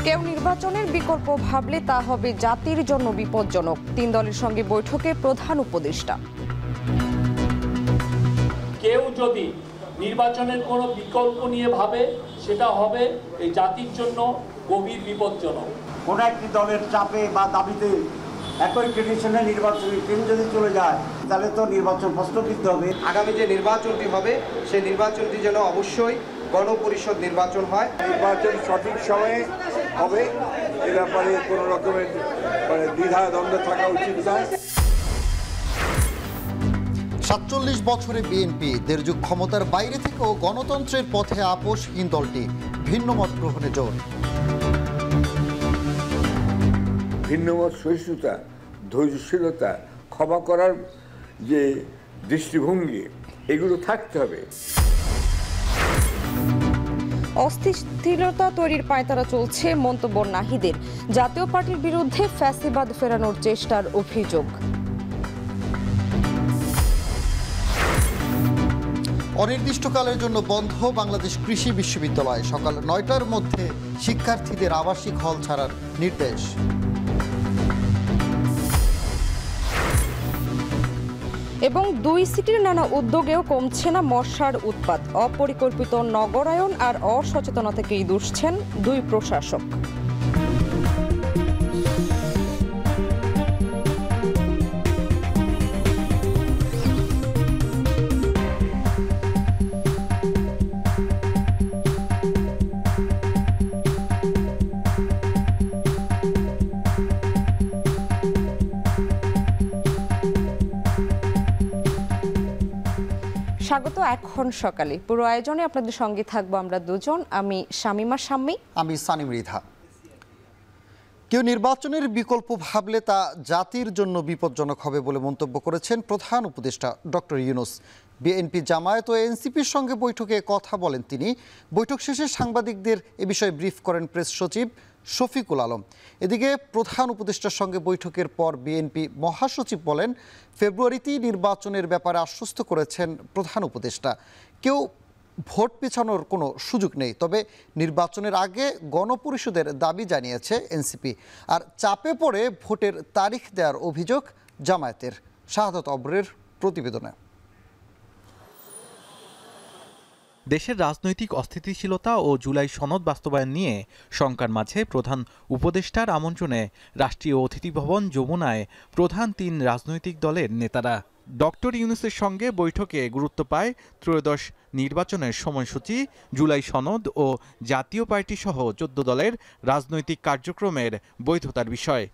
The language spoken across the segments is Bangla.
কেউ নির্বাচনের বিকল্প ভাবলে তা হবে জাতির জন্য বিপজ্জনক। 3 দলের সঙ্গে বৈঠকে প্রধান উপদেষ্টা। কেউ যদি নির্বাচনের কোনো বিকল্প নিয়ে ভাবে সেটা হবে এই জাতির জন্য গভীর বিপজ্জনক। কোন একটি দলের চাপে বা দাবিতে একই ট্রেডিশনে নির্বাচনী ট্রেন যদি চলে যায় তাহলে তো নির্বাচন প্রশ্নবিদ্ধ হবে। আগামী যে নির্বাচনটি হবে সেই নির্বাচনটি যেন অবশ্যই গণপরিষদ নির্বাচন হয়। নির্বাচন সঠিক সময়ে হবে, এ ব্যাপারে কোনো রকমের দ্বিধা দ্বন্দ্ব থাকা উচিত নয়। ৪৭ বছরে বিএনপি দেড় যুগ ক্ষমতার বাইরে থেকেও গণতন্ত্রের পথে আপোষহীন দলটি ভিন্নমত গ্রহণে জোর। ভিন্নমত সহিষ্ণুতা, ধৈর্যশীলতা, ক্ষমা করার যে দৃষ্টিভঙ্গি, এগুলো থাকতে হবে। অস্থিতিশীলতা তৈরির পায়তারা চলছে মন্তব্য নাহিদের। জাতীয় পার্টির বিরুদ্ধে ফ্যাসিবাদ ফেরানোর চেষ্টার অভিযোগ। অনির্দিষ্টকালের জন্য বন্ধ বাংলাদেশ কৃষি বিশ্ববিদ্যালয়। সকাল ৯টার মধ্যে শিক্ষার্থীদের আবাসিক হল ছাড়ার নির্দেশ। এবং 2 সিটির নানা উদ্যোগেও কমছে না মশার উৎপাত। অপরিকল্পিত নগরায়ন আর অসচেতনতা থেকেই দুষছেন 2 প্রশাসক। স্বাগত এখন সকালে। পুরো আয়োজনে আপনাদের সঙ্গে থাকবো আমরা দুজন, আমি শামিমা শাম্মী, আমি সানিম মৃধা। কেউ নির্বাচনের বিকল্প ভাবলে তা জাতির জন্য বিপজ্জনক হবে বলে মন্তব্য করেছেন প্রধান উপদেষ্টা ডক্টর ইউনূস। বিএনপি, জামায়াত ও এনসিপির সঙ্গে বৈঠকে কথা বলেন তিনি। বৈঠক শেষে সাংবাদিকদের এ বিষয়ে ব্রিফ করেন প্রেস সচিব শফিকুল আলম। এদিকে প্রধান উপদেষ্টার সঙ্গে বৈঠকের পর বিএনপি মহাসচিব বলেন, ফেব্রুয়ারিতেই নির্বাচনের ব্যাপারে আশ্বস্ত করেছেন প্রধান উপদেষ্টা। কেউ ভোট পেছানোর কোনো সুযোগ নেই, তবে নির্বাচনের আগে গণপরিষদের দাবি জানিয়েছে এনসিপি। আর চাপে পড়ে ভোটের তারিখ দেওয়ার অভিযোগ জামায়াতের। শাহাদাত অবরের প্রতিবেদনে। দেশের রাজনৈতিক অস্থিতিশীলতা ও জুলাই সনদ বাস্তবায়ন নিয়ে শঙ্কার মাঝে প্রধান উপদেষ্টার আমন্ত্রণে রাষ্ট্রীয় অতিথি ভবন যমুনায় প্রধান 3 রাজনৈতিক দলের নেতারা। ডক্টর ইউনূসের সঙ্গে বৈঠকে গুরুত্ব পায় ত্রয়োদশ নির্বাচনের সময়সূচি, জুলাই সনদ ও জাতীয় পার্টি সহ 14 দলের রাজনৈতিক কার্যক্রমের বৈধতার বিষয়।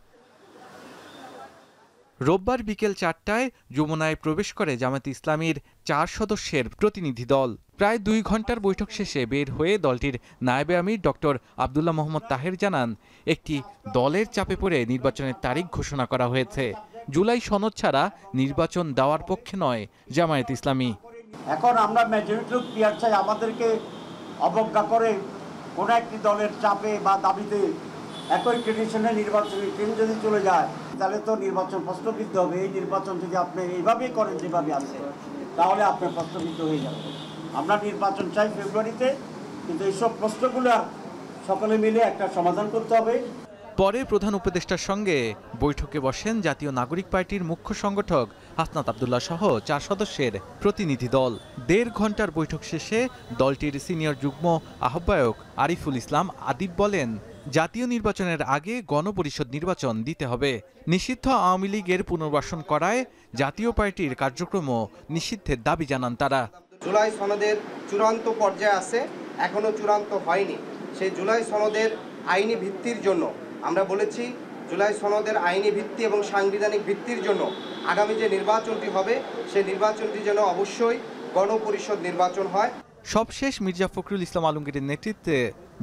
রোববার বিকেল 4টায় যমুনায় প্রবেশ করে জামায়াতে ইসলামীর 4 সদস্যের প্রতিনিধি দল। প্রায় 2 ঘন্টার বৈঠক শেষে বের হয়ে দলটির নায়েবে আমির ডক্টর আব্দুল্লাহ মোহাম্মদ তাহের জানান, একটি দলের চাপে পড়ে নির্বাচনের তারিখ ঘোষণা করা হয়েছে। জুলাই সনদ ছাড়া নির্বাচন দেওয়ার পক্ষে নয় জামায়াত ইসলামী। এখন আমরা মেজরিটি পিয়ার চাই, আমাদেরকে অবজ্ঞা করে কোন একটি দলের চাপে বা দাবিতে একই ট্রেডিশনে নির্বাচনী ট্রেন যদি চলে যায় তাহলে তো নির্বাচন প্রশ্নবিদ্ধ হবে। এই নির্বাচন যদি আপনি এইভাবেই করেন যেভাবে আছে তাহলে আপনার প্রশ্নবিদ্ধ হয়ে যাবে। আমরা নির্বাচন চাই ফেব্রুয়ারিতে, কিন্তু এইসব প্রশ্নগুলো সকলে মিলে একটা সমাধান করতে হবে। পরে প্রধান উপদেষ্টার সঙ্গে বৈঠকে বসেন জাতীয় নাগরিক পার্টির মুখ্য সংগঠক হাসনাত আব্দুল্লাহ সহ 4 সদস্যের প্রতিনিধি দল। 1.5 ঘন্টার বৈঠক শেষে দলটির সিনিয়র যুগ্ম আহ্বায়ক আরিফুল ইসলাম আদিব বলেন, জাতীয় নির্বাচনের আগে গণপরিষদ নির্বাচন দিতে হবে। নিষিদ্ধ আওয়ামী লীগের পুনর্বাসন করায় জাতীয় পার্টির কার্যক্রমও নিষিদ্ধের দাবি জানান তারা। জুলাই সনদের চূড়ান্ত পর্যায়ে আছে, এখনো চূড়ান্ত হয়নি। সেই জুলাই সনদের আইনি ভিত্তির জন্য আমরা বলেছি, জুলাই সনদের আইনি ভিত্তি এবং সাংবিধানিক ভিত্তির জন্য আগামী যে নির্বাচনটি হবে সেই নির্বাচনটি যেন অবশ্যই গণপরিষদ নির্বাচন হয়। সবশেষ মির্জা ফখরুল ইসলাম আলমগীরের নেতৃত্বে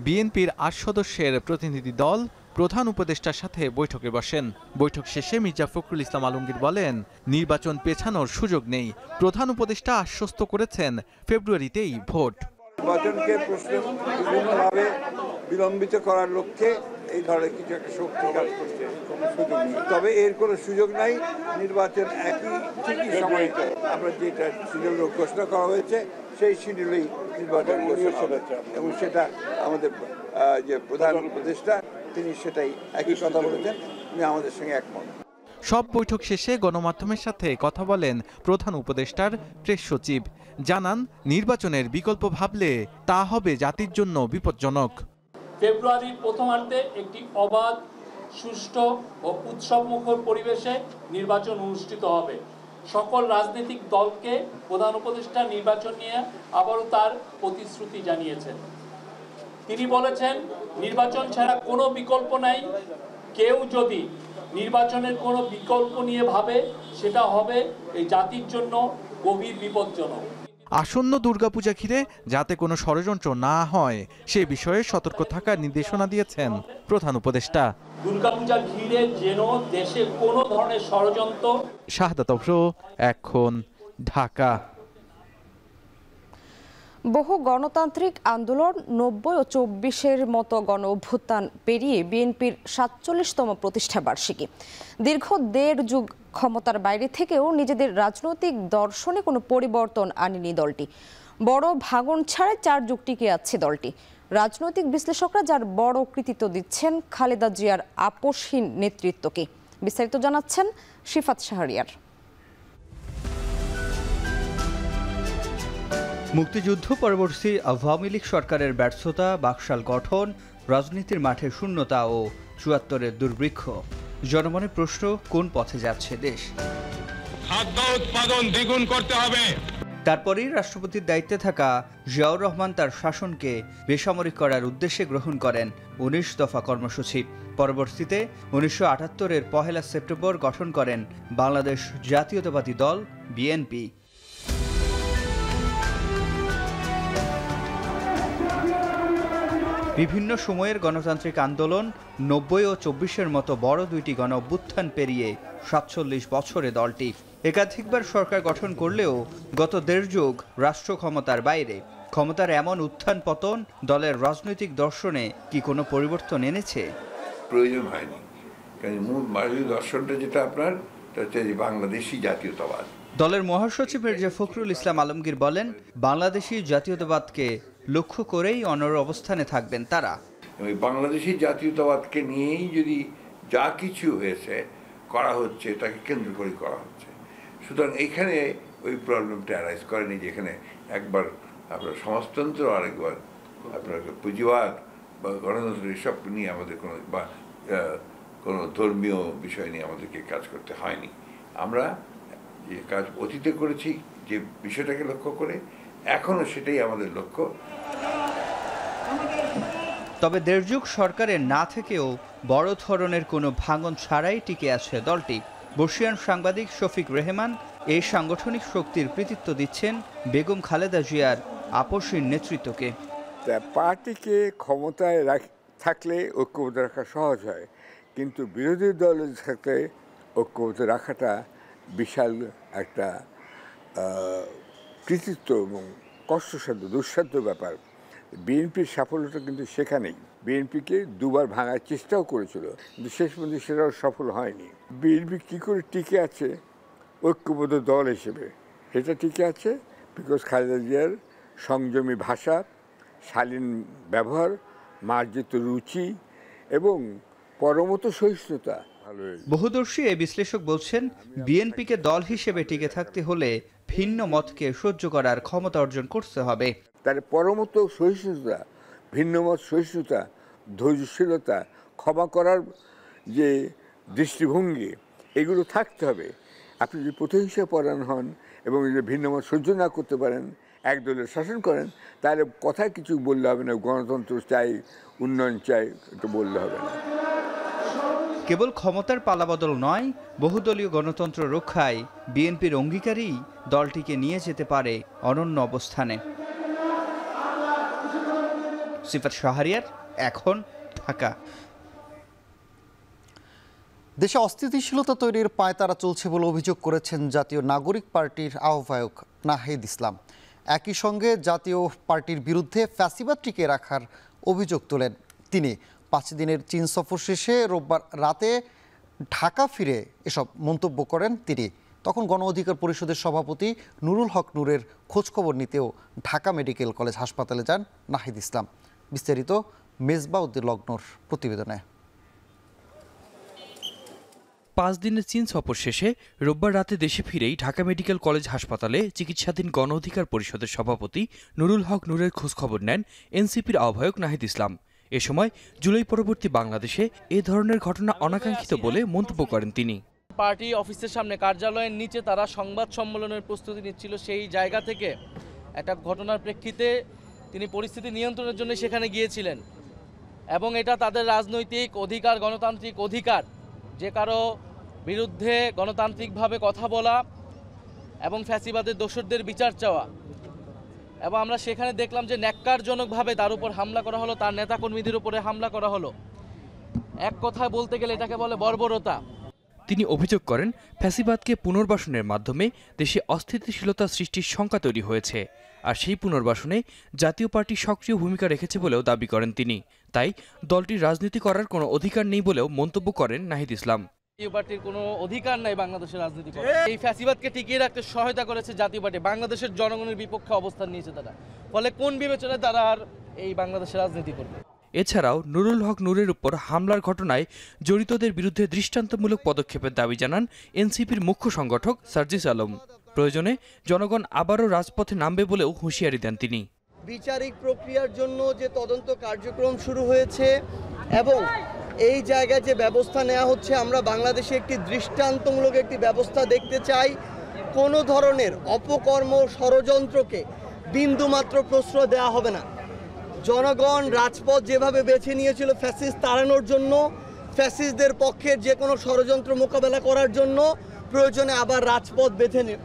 বিএনপির 8 সদস্যের প্রতিনিধি দল প্রধান উপদেষ্টার সাথে বৈঠকে বসেন। বৈঠক শেষে মির্জা ফখরুল ইসলাম আলমগীর বলেন, নির্বাচন পেছানোর সুযোগ নেই। প্রধান উপদেষ্টা আশ্বস্ত করেছেন, ফেব্রুয়ারিতেই ভোট। নির্বাচনকে বিভিন্নভাবে বিলম্বিত করার লক্ষ্যে এই ধরনের কিছু একটা শক্তি কাজ করছে, তবে এর কোনো সুযোগ নাই। নির্বাচন ঠিকই সময়ে আমরা যেটা সুযোগ ঘোষণা করা হয়েছে সেই শিডিউলেই নির্বাচন এবং সেটা আমাদের যে প্রধান উপদেষ্টা তিনি সেটাই একই কথা বলেছেন, তিনি আমাদের সঙ্গে একমত। সব বৈঠক শেষে গণমাধ্যমের সাথে কথা বলেন প্রধান উপদেষ্টার প্রেস সচিব। জানান, নির্বাচনের বিকল্প ভাবলে তা হবে জাতির জন্য বিপজ্জনক। ফেব্রুয়ারির প্রথমার্ধে একটি অবাধ, সুষ্ঠু ও উৎসবমুখর পরিবেশে নির্বাচন অনুষ্ঠিত হবে। সকল রাজনৈতিক দলকে প্রধান উপদেষ্টা নির্বাচন নিয়ে আবারও তার প্রতিশ্রুতি জানিয়েছেন। তিনি বলেছেন, নির্বাচন ছাড়া কোনো বিকল্প নাই। কেউ যদি নির্বাচনের কোনো বিকল্প নিয়ে ভাবে, সেটা হবে এই জাতির জন্য গভীর বিপজ্জনক। আসন্ন দুর্গাপূজা ঘিরে যাতে কোনো ষড়যন্ত্র না হয় সে বিষয়ে সতর্ক থাকার নির্দেশনা দিয়েছেন প্রধান উপদেষ্টা। দুর্গাপূজা ঘিরে যেন দেশে কোনো ধরনের ষড়যন্ত্র। শাহাদাত অফরো, এখন, ঢাকা। বহু গণতান্ত্রিক আন্দোলন ৯০ ও ২৪-এর মতো গণ অভ্যুত্থান পেরিয়ে বিএনপির ৪৭তম প্রতিষ্ঠা বার্ষিকী। দীর্ঘ ১.৫ যুগ ক্ষমতার বাইরে থেকেও নিজেদের রাজনৈতিক দর্শনে কোনো পরিবর্তন আনেনি দলটি। বড় ভাঙন ছাড়াই ৪ যুগ টিকে আছে দলটি। রাজনৈতিক বিশ্লেষকরা যার বড় কৃতিত্ব দিচ্ছেন খালেদা জিয়ার আপোষহীন নেতৃত্বকে। বিস্তারিত জানাচ্ছেন শিফাত শাহরিয়ার। মুক্তিযুদ্ধ পরবর্তী আওয়ামী লীগ সরকারের ব্যর্থতা, বাকশাল গঠন, রাজনীতির মাঠে শূন্যতা ও ৭৪-এর দুর্ভিক্ষ। জনমনে প্রশ্ন, কোন পথে যাচ্ছে দেশ? খাদ্য উৎপাদন দ্বিগুণ করতে হবে। তারপরই রাষ্ট্রপতির দায়িত্বে থাকা জিয়াউর রহমান তার শাসনকে বেসামরিক করার উদ্দেশ্যে গ্রহণ করেন ১৯ দফা কর্মসূচি। পরবর্তীতে ১৯৭৮-এর ১ সেপ্টেম্বর গঠন করেন বাংলাদেশ জাতীয়তাবাদী দল বিএনপি। বিভিন্ন সময়ের গণতান্ত্রিক আন্দোলন, ৯০ ও ২৪-এর মতো বড় দুইটি গণ অভ্যুত্থান পেরিয়ে ৪৭ বছরে দলটি একাধিকবার সরকার গঠন করলেও গত ১.৫ যুগ রাষ্ট্র ক্ষমতার বাইরে। ক্ষমতার এমন উত্থান পতন দলের রাজনৈতিক দর্শনে কি কোনো পরিবর্তন এনেছে? প্রয়োজন হয়নি, কারণ মূল দর্শনটা যেটা আপনার বাংলাদেশি জাতীয়তাবাদ। দলের মহাসচিব মির্জা ফখরুল ইসলাম আলমগীর বলেন, বাংলাদেশি জাতীয়তাবাদকে লক্ষ্য করেই অনড় অবস্থানে থাকবেন তারা। বাংলাদেশি জাতীয়তাবাদকে নিয়েই যদি যা কিছু হয়েছে করা হচ্ছে, তাকে কেন্দ্র করে করা হচ্ছে। সুতরাং এখানে ওই প্রবলেমটা অ্যারাইজ করেনি, যেখানে একবার আপনার সমাজতন্ত্র, আরেকবার আপনার পুঁজিবাদ বা গণতন্ত্র, এসব নিয়ে আমাদের কোনো ধর্মীয় বিষয় নিয়ে আমাদেরকে কাজ করতে হয়নি। আমরা যে কাজ অতীতে করেছি, যে বিষয়টাকে লক্ষ্য করে, এখনও সেটাই আমাদের লক্ষ্য। তবে ১.৫ যুগ সরকারের না থেকেও বড় ধরনের কোনো ভাঙন ছাড়াই টিকে আছে দলটি। বর্ষিয়ান সাংবাদিক শফিক রেহমান এই সাংগঠনিক শক্তির কৃতিত্ব দিচ্ছেন বেগম খালেদা জিয়ার আপোষহীন নেতৃত্বকে। পার্টিকে ক্ষমতায় থাকলে ঐক্যবদ্ধ রাখা সহজ হয়, কিন্তু বিরোধী দলের সাথে ঐক্যবদ্ধ রাখাটা বিশাল একটা কৃতিত্ব এবং কষ্টসাধ্য, দুঃসাধ্য ব্যাপার। বিএনপির সাফল্যটা কিন্তু সেখানেই। বিএনপিকে দুবার ভাঙার চেষ্টাও করেছিল, কিন্তু শেষ পর্যন্ত সেটাও সফল হয়নি। বিএনপি কী করে টিকে আছে ঐক্যবদ্ধ দল হিসেবে? এটা টিকে আছে বিকজ খালেদা জিয়ার সংযমী ভাষা, শালীন ব্যবহার, মার্জিত রুচি এবং পরমত সহিষ্ণুতা। বহুদর্শী এই বিশ্লেষক বলছেন, বিএনপিকে দল হিসেবে টিকে থাকতে হলে ভিন্ন মতকে সহ্য করার ক্ষমতা অর্জন করতে হবে। তার পরমত সহিষ্ণুতা, ভিন্নমত সহিষ্ণুতা, ধৈর্যশীলতা, ক্ষমা করার যে দৃষ্টিভঙ্গি, এগুলো থাকতে হবে। আপনি যদি প্রতিহিংসা পরায়ণ হন এবং যদি ভিন্নমত সহ্য না করতে পারেন, এক দলের শাসন করেন, তাহলে কথায় কিছু বললে হবে না। গণতন্ত্র চাই, উন্নয়ন চাই, একটু বললে হবে না। কেবল ক্ষমতার পালাবদল নয়, বহুদলীয় গণতন্ত্র রক্ষায় বিএনপির অঙ্গীকারই দলটিকে নিয়ে যেতে পারে অনন্য অবস্থানে। সিফাত শাহরিয়ার, এখন, ঢাকা। দেশে অস্থিতিশীলতা তৈরির পায়তারা চলছে বলে অভিযোগ করেছেন জাতীয় নাগরিক পার্টির আহ্বায়ক নাহিদ ইসলাম। একই সঙ্গে জাতীয় পার্টির বিরুদ্ধে ফ্যাসিবাদ টিকে রাখার অভিযোগ তোলেন তিনি। 5 দিনের চীন সফর শেষে রোববার রাতে ঢাকা ফিরে এসব মন্তব্য করেন তিনি। তখন গণ অধিকার পরিষদের সভাপতি নুরুল হক নূরের খোঁজখবর নিতেও ঢাকা মেডিকেল কলেজ হাসপাতালে যান নাহিদ ইসলাম। বিস্তারিত মেজবাউদ্দিন লগ্নর প্রতিবেদনে। 5 দিনের চীন সফর শেষে রোববার রাতে দেশে ফিরেই ঢাকা মেডিকেল কলেজ হাসপাতালে চিকিৎসাধীন গণ অধিকার পরিষদের সভাপতি নুরুল হক নূরের খোঁজখবর নেন এনসিপির আহ্বায়ক নাহিদ ইসলাম। এ সময় জুলাই পরবর্তী বাংলাদেশে এ ধরনের ঘটনা অনাকাঙ্ক্ষিত বলে মন্তব্য করেন তিনি। পার্টি অফিসের সামনে কার্যালয়ের নিচে তারা সংবাদ সম্মেলনের প্রস্তুতি নিচ্ছিল, সেই জায়গা থেকে একটা ঘটনার প্রেক্ষিতে তিনি পরিস্থিতি নিয়ন্ত্রণের জন্য সেখানে গিয়েছিলেন এবং এটা তাদের রাজনৈতিক অধিকার, গণতান্ত্রিক অধিকার, যে কারো বিরুদ্ধে গণতান্ত্রিকভাবে কথা বলা এবং ফ্যাসিবাদের দোষরদের বিচার চাওয়া। এবং আমরা সেখানে দেখলাম যে ন্যাক্কারজনকভাবে তার উপর হামলা করা হলো, তার নেতাকর্মীদের উপরে হামলা করা হলো। এক কথায় বলতে গেলে এটাকে বলে বর্বরতা। তিনি অভিযোগ করেন ফ্যাসিবাদকে পুনর্বাসনের মাধ্যমে দেশে অস্থিতিশীলতা সৃষ্টির শঙ্কা তৈরি হয়েছে, আর সেই পুনর্বাসনে জাতীয় পার্টি সক্রিয় ভূমিকা রেখেছে বলেও দাবি করেন তিনি। তাই দলটির রাজনীতি করার কোনো অধিকার নেই বলেও মন্তব্য করেন নাহিদ ইসলাম। জাতীয় পার্টির কোনো অধিকার নাই বাংলাদেশের রাজনীতি করার। এই ফ্যাসিবাদকে টিকিয়ে রাখতে সহায়তা করেছে জাতীয় পার্টি, বাংলাদেশের জনগণের বিপক্ষে অবস্থান নিয়েছে তারা। ফলে কোন বিবেচনায় তারা আর এই বাংলাদেশের রাজনীতি করবে? এছাড়াও নুরুল হক নূরের উপর হামলার ঘটনায় জড়িতদের বিরুদ্ধে দৃষ্টান্তমূলক পদক্ষেপের দাবি জানান এনসিপির মুখ্য সংগঠক সার্জিস আলম। প্রয়োজনে জনগণ আবারও রাজপথে নামবে বলেও হুঁশিয়ারি দেন তিনি। বিচারিক প্রক্রিয়ার জন্য যে তদন্ত কার্যক্রম শুরু হয়েছে এবং এই জায়গায় যে ব্যবস্থা নেওয়া হচ্ছে, আমরা বাংলাদেশে একটি দৃষ্টান্তমূলক একটি ব্যবস্থা দেখতে চাই। কোনো ধরনের অপকর্ম, ষড়যন্ত্রকে বিন্দুমাত্র প্রশ্রয় দেওয়া হবে না। জনগণ রাজপথ যেভাবে বেছে নিয়েছিল ফ্যাসিস্ট তাড়ানোর জন্য, ফ্যাসিস্টদের পক্ষের যে কোনো ষড়যন্ত্র মোকাবেলা করার জন্য, প্রয়োজনে আবার রাজপথ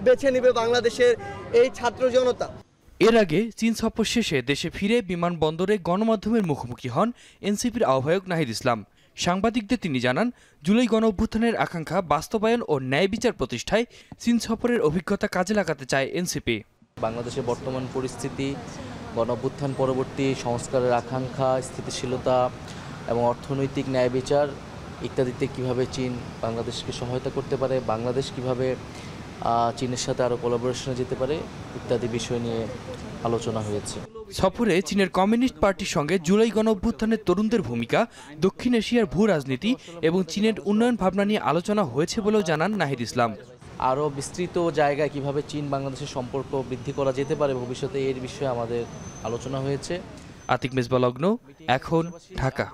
বেছে নেবে বাংলাদেশের এই ছাত্র জনতা। এর আগে চীন সফর শেষে দেশে ফিরে বিমানবন্দরে গণমাধ্যমের মুখোমুখি হন এনসিপির আহ্বায়ক নাহিদ ইসলাম। সাংবাদিকদের তিনি জানান, জুলাই গণ অভ্যুত্থানের আকাঙ্ক্ষা বাস্তবায়ন ও ন্যায় বিচার প্রতিষ্ঠায় চীন সফরের অভিজ্ঞতা কাজে লাগাতে চায় এনসিপি। বাংলাদেশের বর্তমান পরিস্থিতি, গণ অভ্যুত্থান পরবর্তী সংস্কারের আকাঙ্ক্ষা, স্থিতিশীলতা এবং অর্থনৈতিক ন্যায় বিচার ইত্যাদিতে কিভাবে চীন বাংলাদেশকে সহায়তা করতে পারে, বাংলাদেশ কিভাবে চীনের সাথে আরও কোলাবোরেশনে যেতে পারে ইত্যাদি বিষয় নিয়ে আলোচনা হয়েছে। সফরে চীনের কমিউনিস্ট পার্টির সঙ্গে জুলাই গণ অভ্যুত্থানের তরুণদের ভূমিকা, দক্ষিণ এশিয়ার ভূ রাজনীতি এবং চীনের উন্নয়ন ভাবনা নিয়ে আলোচনা হয়েছে বলেও জানান নাহিদ ইসলাম। আরও বিস্তৃত জায়গায় কিভাবে চীন বাংলাদেশের সম্পর্ক বৃদ্ধি করা যেতে পারে ভবিষ্যতে, এর বিষয়ে আমাদের আলোচনা হয়েছে। আতিক মেজবা লগ্ন, এখন ঢাকা।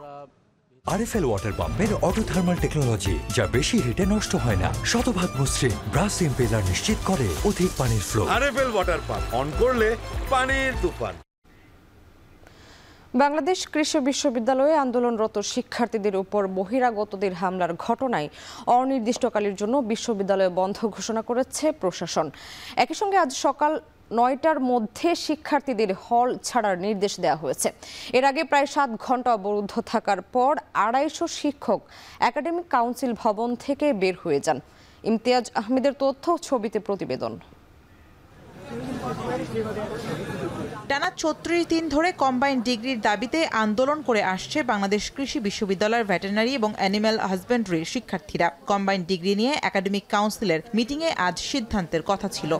আরএফএল ওয়াটার পাম্পের অটো থার্মাল টেকনোলজি, যা বেশি হিটে নষ্ট হয় না, শতভাগ মসৃণ ব্রাশ ইম্পেলার নিশ্চিত করে অধিক পানির flow. RFL water pump on করলে পানির তুফান। বাংলাদেশ কৃষি বিশ্ববিদ্যালয়ে আন্দোলনরত শিক্ষার্থীদের উপর বহিরাগতদের হামলার ঘটনায় অনির্দিষ্টকালের জন্য বিশ্ববিদ্যালয় বন্ধ ঘোষণা করেছে প্রশাসন। একই সঙ্গে আজ সকাল 9টার মধ্যে শিক্ষার্থীদের হল ছাড়ার নির্দেশ দেওয়া হয়েছে। এর আগে প্রায় 7 ঘন্টা অবরুদ্ধ থাকার পর 250 শিক্ষক একাডেমিক কাউন্সিল ভবন থেকে বের হয়ে যান। ইমতিয়াজ আহমেদের তথ্য, ছবিতে প্রতিবেদন। টানা 36 দিন ধরে কম্বাইন্ড ডিগ্রির দাবিতে আন্দোলন করে আসছে বাংলাদেশ কৃষি বিশ্ববিদ্যালয়ের ভেটেরিনারি এবং অ্যানিম্যাল হাজবেন্ডারির শিক্ষার্থীরা। কম্বাইন্ড ডিগ্রি নিয়ে একাডেমিক কাউন্সিলের মিটিংয়ে আজ সিদ্ধান্তের কথা ছিল।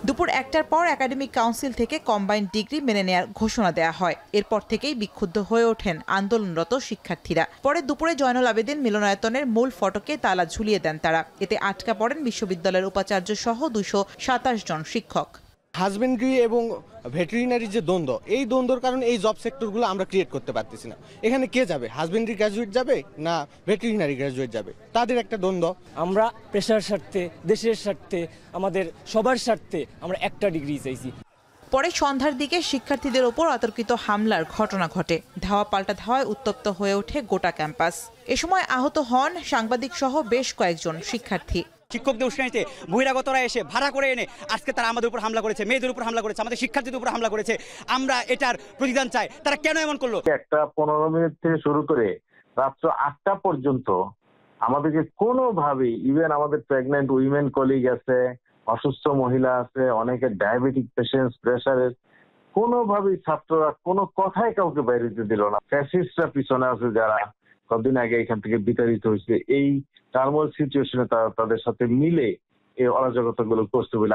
দুপুর 1টার পর একাডেমিক কাউন্সিল থেকে কম্বাইন্ড ডিগ্রি মেনে নেওয়ার ঘোষণা দেওয়া হয়। এরপর থেকেই বিক্ষুব্ধ হয়ে ওঠেন আন্দোলনরত শিক্ষার্থীরা। পরে দুপুরে জয়নুল আবেদিন মিলনায়তনের মূল ফটকে তালা ঝুলিয়ে দেন তারা। এতে আটকা পড়েন বিশ্ববিদ্যালয়ের উপাচার্য সহ 227 জন শিক্ষক। হাজবেন্ডারি এবং ভেটেরিনারি যে দ্বন্দ্ব, এই দ্বন্দ্বর কারণে এই জব সেক্টরগুলো আমরা ক্রিয়েট করতে পারতেছি না। এখানে কে যাবে? হাজবেন্ডারি গ্র্যাজুয়েট যাবে না ভেটেরিনারি গ্র্যাজুয়েট যাবে? তাদের একটা দ্বন্দ্ব। আমরা পেশার স্বার্থে, দেশের স্বার্থে, আমাদের সবার স্বার্থে আমরা একটা ডিগ্রি চাইছি। পরে সন্ধ্যার দিকে শিক্ষার্থীদের ওপর অতর্কিত হামলার ঘটনা ঘটে। ধাওয়া পাল্টা ধাওয়ায় উত্তপ্ত হয়ে ওঠে গোটা ক্যাম্পাস। এ সময় আহত হন সাংবাদিক সহ বেশ কয়েকজন শিক্ষার্থী। শিক্ষকদের উস্কানিতে বহিরাগতরা এসে ভাড়া করে এনে আজকে তারা আমাদের উপর হামলা করেছে, মেয়েদের উপর হামলা করেছে, আমাদের শিক্ষার্থীদের উপর হামলা করেছে। আমরা এটার প্রতিদান চাই। তারা কেন এমন করলো? একটা 15 মিনিট থেকে শুরু করে রাত্র 8টা পর্যন্ত আমাদেরকে কোনোভাবেই, ইভেন আমাদের প্রেগন্যান্ট উইমেন কলিগ আছে, অসুস্থ মহিলা আছে, অনেকে ডায়াবেটিক পেশেন্ট, প্রেশারের, কোনোভাবেই ছাত্ররা কোনো কথাই কাউকে বাইরে দিতে দিল না। ফ্যাসিস্টরা পিছনে আছে যারা, কতদিন আগে এখান থেকে বিতাড়িত হয়েছে। এই টার্মোয়াল সিচুয়েশনে তারা তাদের সাথে মিলে এই অরাজকতাগুলো করছে বলে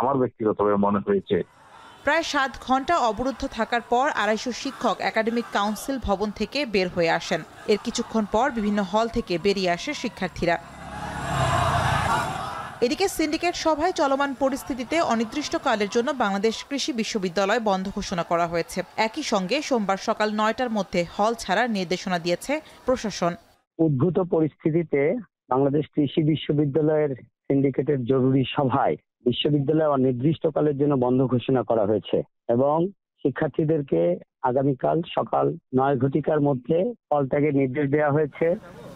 আমার ব্যক্তিগতভাবে মনে হয়েছে। প্রায় 7 ঘন্টা অবরুদ্ধ থাকার পর 250 শিক্ষক একাডেমিক কাউন্সিল ভবন থেকে বের হয়ে আসেন। এর কিছুক্ষণ পর বিভিন্ন হল থেকে বেরিয়ে আসে শিক্ষার্থীরা। এদিকে সিন্ডিকেট সভায় চলমান পরিস্থিতিতে অনির্দিষ্টকালের জন্য বাংলাদেশ কৃষি বিশ্ববিদ্যালয় বন্ধ ঘোষণা করা হয়েছে। একই সঙ্গে সোমবার সকাল 9টার মধ্যে হল ছাড়ার নির্দেশনা দিয়েছে প্রশাসন। উদ্ভূত পরিস্থিতিতে বাংলাদেশ কৃষি বিশ্ববিদ্যালয়ের সিন্ডিকেটের জরুরি সভায় বিশ্ববিদ্যালয় অনির্দিষ্টকালের জন্য বন্ধ ঘোষণা করা হয়েছে এবং শিক্ষার্থীদেরকে আগামীকাল সকাল 9 ঘটিকার মধ্যে হল ত্যাগের নির্দেশ দেওয়া হয়েছে।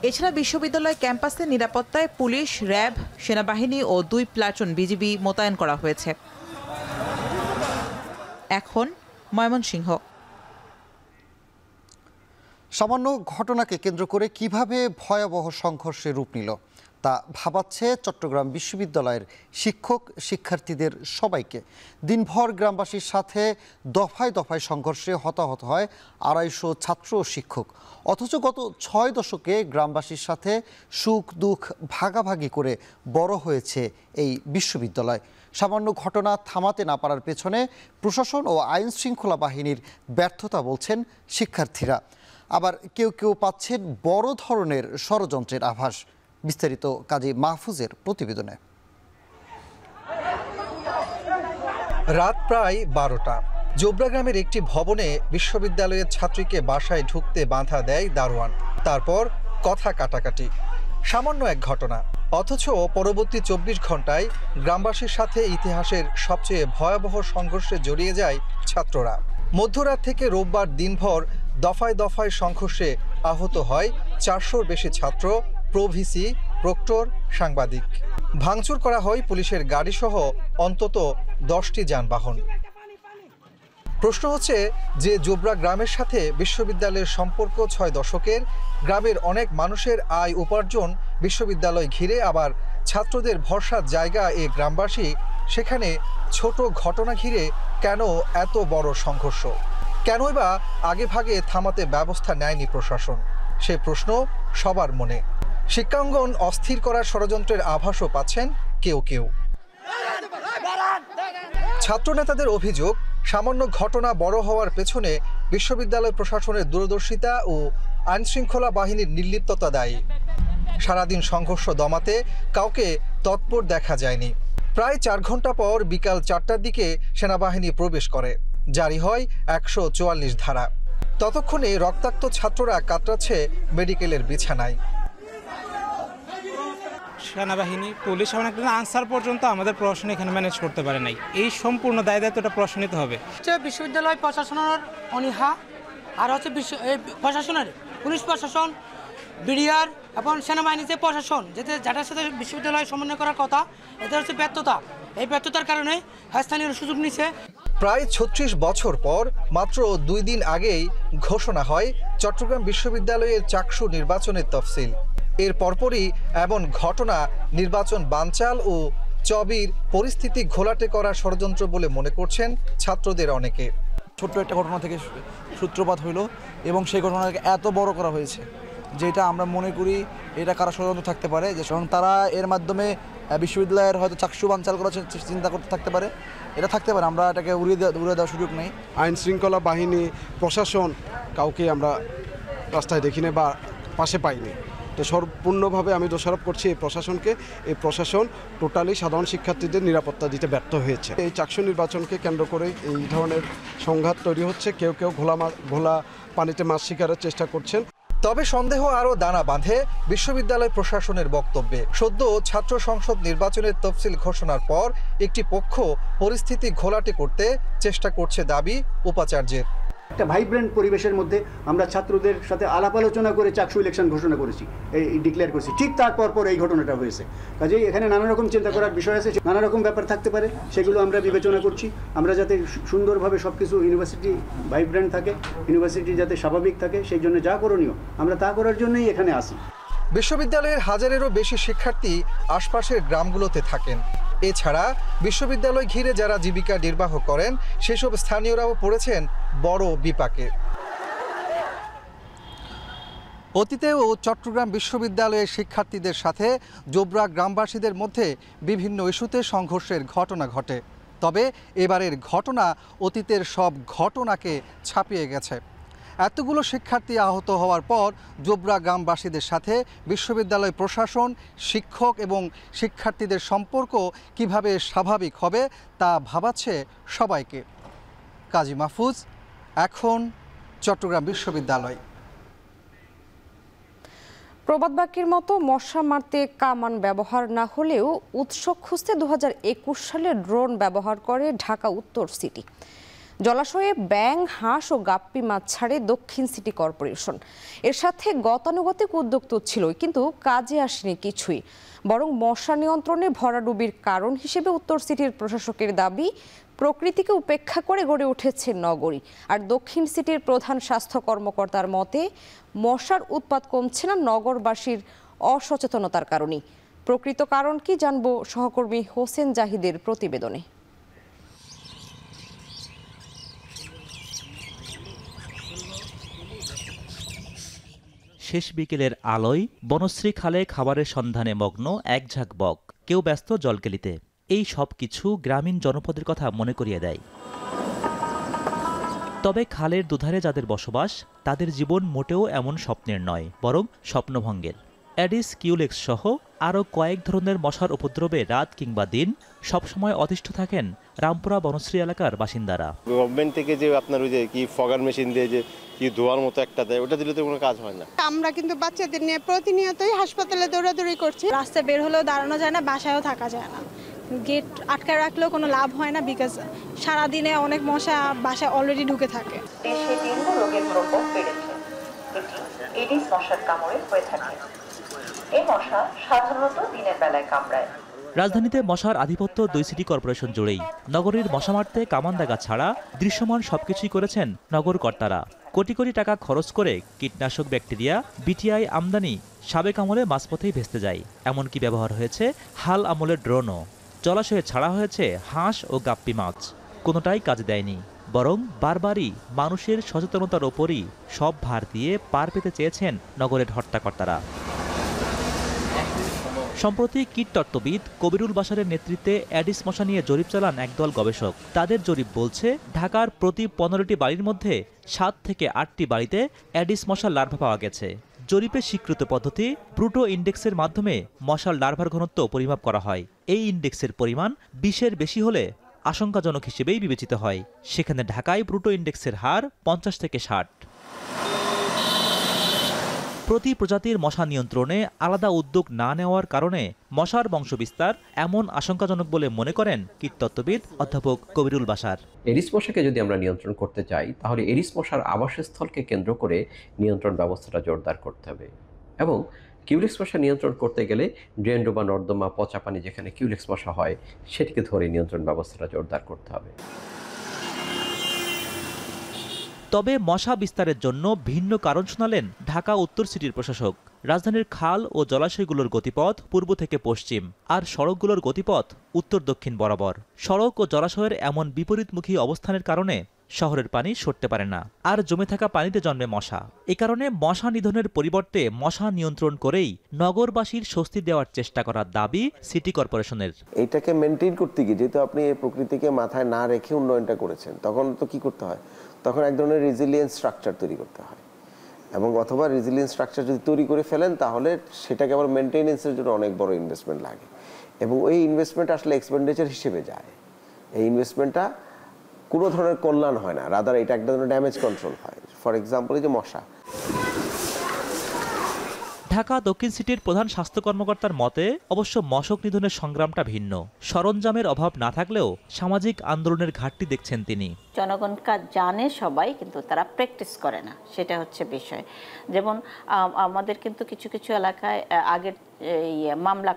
এছাড়া বিশ্ববিদ্যালয় ক্যাম্পাসে নিরাপত্তায় পুলিশ, র্যাব, সেনাবাহিনী ও 2 প্লাটুন বিজিবি মোতায়েন করা হয়েছে। এখন ময়মনসিংহ। সামান্য ঘটনাকে কেন্দ্র করে কিভাবে ভয়াবহ সংঘর্ষে রূপ নিল তা ভাবাচ্ছে চট্টগ্রাম বিশ্ববিদ্যালয়ের শিক্ষক শিক্ষার্থীদের সবাইকে। দিনভর গ্রামবাসীর সাথে দফায় দফায় সংঘর্ষে হতাহত হয় 250 ছাত্র ও শিক্ষক। অথচ গত 6 দশকে গ্রামবাসীর সাথে সুখ দুঃখ ভাগাভাগি করে বড় হয়েছে এই বিশ্ববিদ্যালয়। সামান্য ঘটনা থামাতে না পারার পেছনে প্রশাসন ও আইন শৃঙ্খলা বাহিনীর ব্যর্থতা বলছেন শিক্ষার্থীরা। আবার কেউ কেউ পাচ্ছেন বড় ধরনের ষড়যন্ত্রের আভাস। বিস্তারিত কাজী মাহফুজের প্রতিবেদনে। রাত প্রায় 12টা। জোবরা গ্রামের একটি ভবনে বিশ্ববিদ্যালয়ের ছাত্রীকে বাসায় ঢুকতে বাধা দেয় দারোয়ান। তারপর কথা কাটাকাটি। সামান্য এক ঘটনা, অথচ পরবর্তী 24 ঘন্টায় গ্রামবাসীর সাথে ইতিহাসের সবচেয়ে ভয়াবহ সংঘর্ষে জড়িয়ে যায় ছাত্ররা। মধ্যরাত থেকে রোববার দিনভর দফায় দফায় সংঘর্ষে আহত হয় 400-র বেশি ছাত্র, প্রভিসি, প্রক্টর, সাংবাদিক। ভাঙচুর করা হয় পুলিশের গাড়িসহ অন্তত 10টি যানবাহন। প্রশ্ন হচ্ছে, যে জোবরা গ্রামের সাথে বিশ্ববিদ্যালয়ের সম্পর্ক 6 দশকের, গ্রামের অনেক মানুষের আয় উপার্জন বিশ্ববিদ্যালয় ঘিরে, আবার ছাত্রদের ভরসার জায়গা এই গ্রামবাসী, সেখানে ছোট ঘটনা ঘিরে কেন এত বড় সংঘর্ষ? কেনই বা আগেভাগে থামাতে ব্যবস্থা নেয়নি প্রশাসন? সে প্রশ্ন সবার মনে। শিক্ষাঙ্গন অস্থির করার ষড়যন্ত্রের আভাসও পাচ্ছেন কেউ কেউ। ছাত্র নেতাদের অভিযোগ, সামান্য ঘটনা বড় হওয়ার পেছনে বিশ্ববিদ্যালয় প্রশাসনের দূরদর্শিতা ও আইনশৃঙ্খলা বাহিনীর নির্লিপ্ততা দায়ী। সারাদিন সংঘর্ষ দমাতে কাউকে তৎপর দেখা যায়নি। প্রায় 4 ঘন্টা পর বিকাল 4টার দিকে সেনাবাহিনী প্রবেশ করে। জারি হয় 144 ধারা। ততক্ষণে রক্তাক্ত ছাত্ররা কাতরাচ্ছে মেডিকেলের বিছানায়। সেনাবাহিনী, পুলিশ এবং একটা আনসার পর্যন্ত আমাদের প্রশাসন এখানে ম্যানেজ করতে পারে নাই। এই সম্পূর্ণ দায় দায়িত্বটা প্রশাসন নিতে হবে। বিশ্ববিদ্যালয় প্রশাসনের অনীহা, আর হচ্ছে প্রশাসনের পুলিশ প্রশাসন, বিডিআর এবং সেনাবাহিনী যে প্রশাসন যাটার সাথে বিশ্ববিদ্যালয় সমন্বয় করার কথা, এদের হচ্ছে ব্যর্থতা। এই ব্যর্থতার কারণে স্থানীয় সুযোগ নিচ্ছে। প্রায় 36 বছর পর মাত্র 2 দিন আগেই ঘোষণা হয় চট্টগ্রাম বিশ্ববিদ্যালয়ের চাকসু নির্বাচনের তফসিল। এর পরপরই এমন ঘটনা নির্বাচন বানচাল ও চবির পরিস্থিতি ঘোলাটে করার ষড়যন্ত্র বলে মনে করছেন ছাত্রদের অনেকে। ছোট্ট একটা ঘটনা থেকে সূত্রপাত হইল এবং সেই ঘটনাকে এত বড় করা হয়েছে, যেটা আমরা মনে করি এটা কারা ষড়যন্ত্র থাকতে পারে, যে তারা এর মাধ্যমে বিশ্ববিদ্যালয়ের হয়তো চাকসু বানচাল করার চিন্তা করতে থাকতে পারে। এটা থাকতে পারে, আমরা এটাকে উড়িয়ে দেওয়ার সুযোগ নেই। আইন শৃঙ্খলা বাহিনী, প্রশাসন কাউকে আমরা রাস্তায় দেখিনি বা পাশে পাইনি। তো সম্পূর্ণভাবে আমি দোষারোপ করছি এই প্রশাসনকে। এই প্রশাসন টোটালি সাধারণ শিক্ষার্থীদের নিরাপত্তা দিতে ব্যর্থ হয়েছে। এই চাকসু নির্বাচনকে কেন্দ্র করে এই ধরনের সংঘাত তৈরি হচ্ছে। কেউ কেউ ঘোলা পানিতে মাছ শিকারের চেষ্টা করছেন। তবে সন্দেহ আরও দানা বাঁধে বিশ্ববিদ্যালয় প্রশাসনের বক্তব্যে। সদ্য ছাত্র সংসদ নির্বাচনের তফসিল ঘোষণার পর একটি পক্ষ পরিস্থিতি ঘোলাটে করতে চেষ্টা করছে দাবি উপাচার্যের। একটা ভাইব্রেন্ট পরিবেশের মধ্যে আমরা ছাত্রদের সাথে আলাপ আলোচনা করে চাকসু ইলেকশন ঘোষণা করেছি, এই ডিক্লেয়ার করেছি। ঠিক তারপর এই ঘটনাটা হয়েছে। কাজেই এখানে নানা রকম চিন্তা করার বিষয় আছে, নানা রকম ব্যাপার থাকতে পারে, সেগুলো আমরা বিবেচনা করছি। আমরা যাতে সুন্দরভাবে সব কিছু ইউনিভার্সিটি ভাইব্রেন্ট থাকে, ইউনিভার্সিটি যাতে স্বাভাবিক থাকে, সেই জন্য যা করণীয় আমরা তা করার জন্যই এখানে আসি। বিশ্ববিদ্যালয়ের 1000-এরও বেশি শিক্ষার্থী আশপাশের গ্রামগুলোতে থাকেন। এছাড়া বিশ্ববিদ্যালয় ঘিরে যারা জীবিকা নির্বাহ করেন সেসব স্থানীয়রাও পড়েছেন বড় বিপাকে। অতীতেও চট্টগ্রাম বিশ্ববিদ্যালয়ের শিক্ষার্থীদের সাথে জোবরা গ্রামবাসীদের মধ্যে বিভিন্ন ইস্যুতে সংঘর্ষের ঘটনা ঘটে। তবে এবারের ঘটনা অতীতের সব ঘটনাকে ছাপিয়ে গেছে। এতগুলো শিক্ষার্থী আহত হওয়ার পর জোবরা গ্রামবাসীদের সাথে বিশ্ববিদ্যালয় প্রশাসন, শিক্ষক এবং শিক্ষার্থীদের সম্পর্ক কিভাবে স্বাভাবিক হবে তা ভাবাচ্ছে সবাইকে। কাজী মাহফুজ, এখন চট্টগ্রাম বিশ্ববিদ্যালয়। প্রবাদ বাক্যের মতো মশা মারতে কামান ব্যবহার না হলেও উৎস খুঁজতে 2021 সালে ড্রোন ব্যবহার করে ঢাকা উত্তর সিটি। জলাশয়ে ব্যাঙ, হাঁস ও গাপ্পি মাছ ছাড়ে দক্ষিণ সিটি কর্পোরেশন। এর সাথে গতানুগতিক উদ্যোগ তো ছিলই, কিন্তু কাজে আসেনি কিছুই। বরং মশা নিয়ন্ত্রণে ভরাডুবির কারণ হিসেবে উত্তর সিটির প্রশাসকের দাবি, প্রকৃতিকে উপেক্ষা করে গড়ে উঠেছে নগরী। আর দক্ষিণ সিটির প্রধান স্বাস্থ্য কর্মকর্তার মতে মশার উৎপাত কমছে না নগরবাসীর অসচেতনতার কারণেই। প্রকৃত কারণ কি জানবো সহকর্মী হোসেন জাহিদের প্রতিবেদনে। শেষ বিকেলের আলোয় বনশ্রী খালে খাবারের সন্ধানে মগ্ন এক ঝাঁক বক, কেউ ব্যস্ত জলকেলিতে। এই সব কিছু গ্রামীণ জনপদের কথা মনে করিয়ে দেয়। তবে খালের দুধারে যাদের বসবাস, তাদের জীবন মোটেও এমন স্বপ্নের নয়, বরং স্বপ্নভঙ্গের। অ্যাডিস কিউলেক্স সহ আরও কয়েক ধরনের মশার উপদ্রবে রাত কিংবা দিন সবসময় অতিষ্ঠ থাকেন রামপুরা বনশ্রী এলাকার বাসিন্দারা। গভর্নমেন্ট থেকে যে আপনার ওই যে কি ফগার মেশিন দিয়ে যে কি ধোয়ার মতো একটা দেয়, ওটা দিলে তো কোনো কাজ হয় না। আমরা কিন্তু বাচ্চাদের নিয়ে প্রতিনিয়তই হাসপাতালে দৌড়াদৌড়ি করছি। রাস্তায় বের হলেও দাঁড়ানো যায় না, বাসায়ও থাকা যায় না। গেট আটকে রাখলেও কোনো লাভ হয় না, বিকজ সারাদিনে অনেক মশা বাসায় অলরেডি ঢুকে থাকে। দেশে ডেঙ্গু রোগের প্রকোপ বেড়েছে। এটি এডিস মশার কামড়ে হয়ে থাকে। এই মশা সাধারণত দিনের বেলায় কামড়ায়। রাজধানীতে মশার আধিপত্য দুই সিটি কর্পোরেশন জুড়েই। নগরীর মশা মারতে কামান দাগা ছাড়া দৃশ্যমান সবকিছুই করেছেন নগর কর্তারা। কোটি কোটি টাকা খরচ করে কীটনাশক, ব্যাকটেরিয়া, বিটিআই আমদানি সাবেক আমলে মাঝপথেই ভেস্তে যায়। এমনকি ব্যবহার হয়েছে হাল আমলের ড্রোনও। জলাশয়ে ছাড়া হয়েছে হাঁস ও গাপ্পি মাছ। কোনোটাই কাজ দেয়নি, বরং বারবারই মানুষের সচেতনতার ওপরই সব ভার দিয়ে পার পেতে চেয়েছেন নগরের হর্তাকর্তারা। সম্প্রতি কীটতত্ত্ববিদ কবিরুল বাশারের নেতৃত্বে অ্যাডিস মশা নিয়ে জরিপ চালান একদল গবেষক। তাদের জরিপ বলছে ঢাকার প্রতি 15টি বাড়ির মধ্যে 7 থেকে 8টি বাড়িতে অ্যাডিস মশার লার্ভা পাওয়া গেছে। জরিপে স্বীকৃত পদ্ধতি ব্রুটো ইন্ডেক্সের মাধ্যমে মশার লার্ভার ঘনত্ব পরিমাপ করা হয়। এই ইন্ডেক্সের পরিমাণ 20-এর বেশি হলে আশঙ্কাজনক হিসেবেই বিবেচিত হয়। সেখানে ঢাকায় ব্রুটো ইন্ডেক্সের হার 50 থেকে 60। প্রতি প্রজাতির মশা নিয়ন্ত্রণে আলাদা উদ্যোগ না নেওয়ার কারণে মশার বংশবিস্তার এমন আশঙ্কাজনক বলে মনে করেন কীটতত্ত্ববিদ অধ্যাপক কবিরুল বাশার। এডিস মশাকে যদি আমরা নিয়ন্ত্রণ করতে চাই, তাহলে এডিস মশার আবাসস্থলকে কেন্দ্র করে নিয়ন্ত্রণ ব্যবস্থাটা জোরদার করতে হবে। এবং কিউলেক্স মশা নিয়ন্ত্রণ করতে গেলে ড্রেন বা নর্দমা, পচা পানি যেখানে কিউলেক্স মশা হয় সেটিকে ধরে নিয়ন্ত্রণ ব্যবস্থাটা জোরদার করতে হবে। তবে মশা বিস্তারের জন্য ভিন্ন কারণ শোনালেন ঢাকা উত্তর সিটির প্রশাসক। রাজধানীর খাল ও জলাশয়গুলোর গতিপথ পূর্ব থেকে পশ্চিম, আর সড়কগুলোর গতিপথ উত্তর দক্ষিণ বরাবর। সড়ক ও জলাশয়ের এমন বিপরীতমুখী অবস্থানের কারণে শহরের পানি সরতে পারে না, আর জমে থাকা পানিতে জন্মে মশা। এ কারণে মশা নিধনের পরিবর্তে মশা নিয়ন্ত্রণ করেই নগরবাসীর স্বস্তি দেওয়ার চেষ্টা করার দাবি সিটি কর্পোরেশনের। এইটাকে মেনটেন করতে গিয়ে যেহেতু আপনি এই প্রকৃতিকে মাথায় না রেখে উন্নয়নটা করেছেন, তখন তো কি করতে হয়, তখন এক ধরনের রেজিলিয়েন্স স্ট্রাকচার তৈরি করতে হয়। এবং অথবা রেজিলিয়েন্স স্ট্রাকচার যদি তৈরি করে ফেলেন, তাহলে সেটাকে আবার মেনটেনেন্সের জন্য অনেক বড় ইনভেস্টমেন্ট লাগে। এবং ওই ইনভেস্টমেন্ট আসলে এক্সপেন্ডিচার হিসেবে যায়। এই ইনভেস্টমেন্টটা কোনো ধরনের কল্যাণ হয় না, রাদার এটা এক ধরনের ড্যামেজ কন্ট্রোল হয়। ফর এক্সাম্পল, এই যে মশা। ঢাকা দক্ষিণ সিটির প্রধান স্বাস্থ্য কর্মকর্তার মতে অবশ্য মশক নিধনের সংগ্রামটা ভিন্ন। সরঞ্জামের অভাব না থাকলেও সামাজিক আন্দোলনের ঘাটতি দেখছেন তিনি। জনগণ কাজ জানে সবাই, কিন্তু তারা প্র্যাকটিস করে না, সেটা হচ্ছে বিষয়। যেমন আমাদের কিন্তু কিছু কিছু এলাকায় আগের মামলা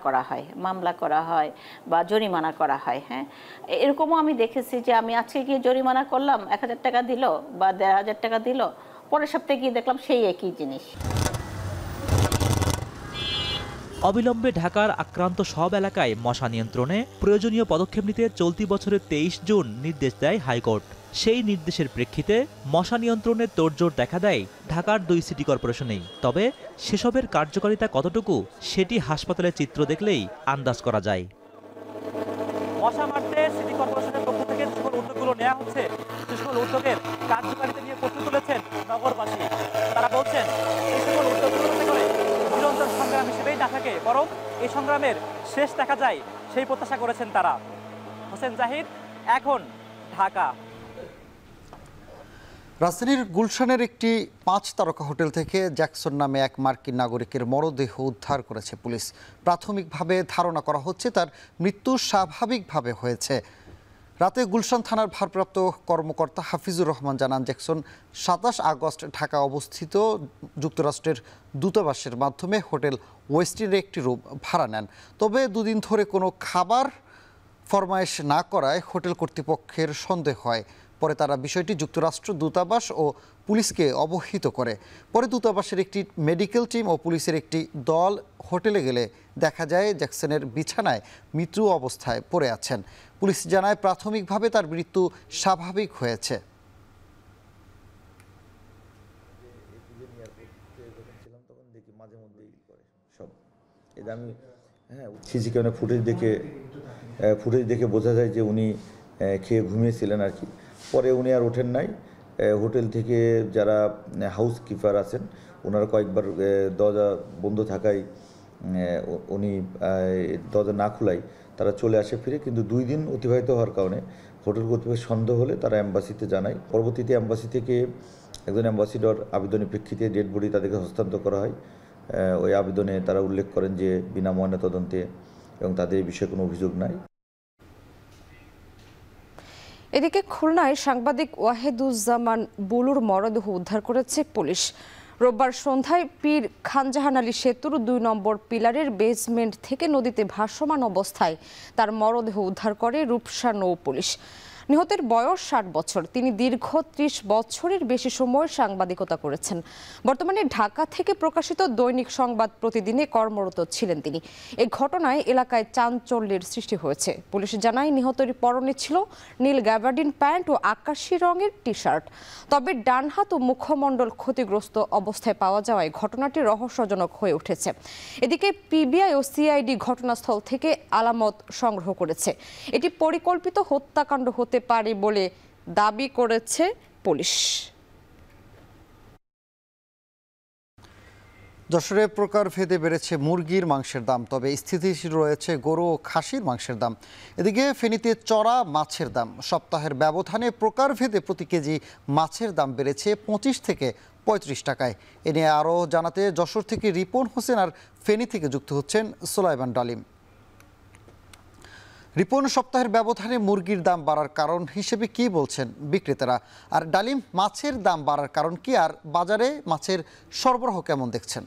করা হয় বা জরিমানা করা হয়। হ্যাঁ, এরকমও আমি দেখেছি যে আমি আজকে গিয়ে জরিমানা করলাম, 1000 টাকা দিল বা 1500 টাকা দিল, পরের সপ্তাহে গিয়ে দেখলাম সেই একই জিনিস। অবিলম্বে ঢাকার আক্রান্ত সব এলাকায় মশা নিয়ন্ত্রণে প্রয়োজনীয় পদক্ষেপ নিতে চলতি বছরের 23 জুন নির্দেশ দেয় হাইকোর্ট। সেই নির্দেশের প্রেক্ষিতে মশা নিয়ন্ত্রণের তোড়জোড় দেখা দেয় ঢাকার 2 সিটি কর্পোরেশনেই। তবে সেসবের কার্যকারিতা কতটুকু সেটি হাসপাতালের চিত্র দেখলেই আন্দাজ করা যায়। মশা মারতে সিটি কর্পোরেশনের পক্ষ থেকে যে সকল উদ্যোগগুলো নেওয়া হচ্ছে, সে সকল উদ্যোগের কার্যকারিতা নিয়ে প্রশ্ন তুলেছেন নগরবাসী। তারা বলছেন এই সকল উদ্যোগগুলো করে নিরন্তর সংগ্রাম হিসেবেই না থাকে, বরং এই সংগ্রামের শেষ দেখা যায় সেই প্রত্যাশা করেছেন তারা। হোসেন জাহিদ, এখন, ঢাকা। রাজধানীর গুলশানের একটি 5 তারকা হোটেল থেকে জ্যাকসন নামে এক মার্কিন নাগরিকের মরদেহ উদ্ধার করেছে পুলিশ। প্রাথমিকভাবে ধারণা করা হচ্ছে তার মৃত্যু স্বাভাবিকভাবে হয়েছে। রাতে গুলশান থানার ভারপ্রাপ্ত কর্মকর্তা হাফিজুর রহমান জানান, জ্যাকসন 27 আগস্ট ঢাকা অবস্থিত যুক্তরাষ্ট্রের দূতাবাসের মাধ্যমে হোটেল ওয়েস্টিনের একটি রুম ভাড়া নেন। তবে 2 দিন ধরে কোনো খাবার ফরমায়েশ না করায় হোটেল কর্তৃপক্ষের সন্দেহ হয়। পরে তারা বিষয়টি যুক্তরাষ্ট্র দূতাবাস ও পুলিশকে অবহিত করে। পরে দূতাবাসের একটি মেডিকেল টিম ও পুলিশের একটি দল হোটেলে গেলে দেখা যায় জ্যাকসনের বিছানায় মৃত্যু অবস্থায় পড়ে আছেন। পুলিশ জানায় প্রাথমিকভাবে তার মৃত্যু স্বাভাবিক হয়েছে। সিসি ক্যামেরা ফুটেজ দেখে বোঝা যায় যে উনি খেয়ে ঘুমিয়েছিলেন আর কি। পরে উনি আর ওঠেন নাই। হোটেল থেকে যারা হাউস কিপার আছেন ওনারা কয়েকবার দরজা বন্ধ থাকায় উনি দরজা না খোলাই তারা চলে আসে ফিরে। কিন্তু 2 দিন অতিবাহিত হওয়ার কারণে হোটেল কর্তৃপক্ষের সন্দেহ হলে তারা অ্যাম্বাসিতে জানায়। পরবর্তীতে অ্যাম্বাসি থেকে একজন অ্যাম্বাসিডর আবেদনের প্রেক্ষিতে ডেড বডি তাদেরকে হস্তান্তর করা হয়। ওই আবেদনে তারা উল্লেখ করেন যে বিনা ময়নাতদন্তে এবং তাদের এই বিষয়ে কোনো অভিযোগ নাই। এদিকে খুলনায় সাংবাদিক ওয়াহেদুজ্জামান বুলুর মরদেহ উদ্ধার করেছে পুলিশ। রোববার সন্ধ্যায় পীর খানজাহান আলী সেতুর 2 নম্বর পিলারের বেসমেন্ট থেকে নদীতে ভাসমান অবস্থায় তার মরদেহ উদ্ধার করে রূপসা নৌ পুলিশ। নিহতের বয়স 60 বছর। তিনি দীর্ঘ 30 বছরের বেশি সময় সাংবাদিকতা করেছেন। বর্তমানে ঢাকা থেকে প্রকাশিত দৈনিক সংবাদ প্রতিদিনে কর্মরত ছিলেন তিনি। এই ঘটনায় এলাকায় চাঞ্চল্যের সৃষ্টি হয়েছে। পুলিশ জানায় নিহতের পরনে ছিল নীল গ্যাবার্ডিন প্যান্ট ও আকাশি রঙের টি-শার্ট। তবে ডান হাত ও মুখমণ্ডল ক্ষতিগ্রস্ত অবস্থায় পাওয়া যাওয়ায় ঘটনাটি রহস্যজনক হয়ে উঠেছে। এদিকে পিবিআই ও সিআইডি ঘটনাস্থল থেকে আলামত সংগ্রহ করেছে। এটি পরিকল্পিত হত্যাকাণ্ড হতে পারে বলে দাবি করেছে পুলিশ। যশোরে প্রকারভেদে বেড়েছে মুরগির মাংসের দাম, তবে স্থিতিশীল রয়েছে গরু ও খাসির মাংসের দাম। এদিকে ফেনীতে চড়া মাছের দাম। সপ্তাহের ব্যবধানে প্রকারভেদে প্রতি কেজি মাছের দাম বেড়েছে 25 থেকে 35 টাকায়। এ নিয়ে আরও জানাতে যশোর থেকে রিপন হোসেন আর ফেনী থেকে যুক্ত হচ্ছেন সুলাইমান ডালিম। রিপন, সপ্তাহের ব্যবধানে মুরগির দাম বাড়ার কারণ হিসেবে কি বলছেন বিক্রেতারা? আর ডালিম, মাছের দাম বাড়ার কারণ কি, আর বাজারে মাছের সরবরাহ কেমন দেখছেন?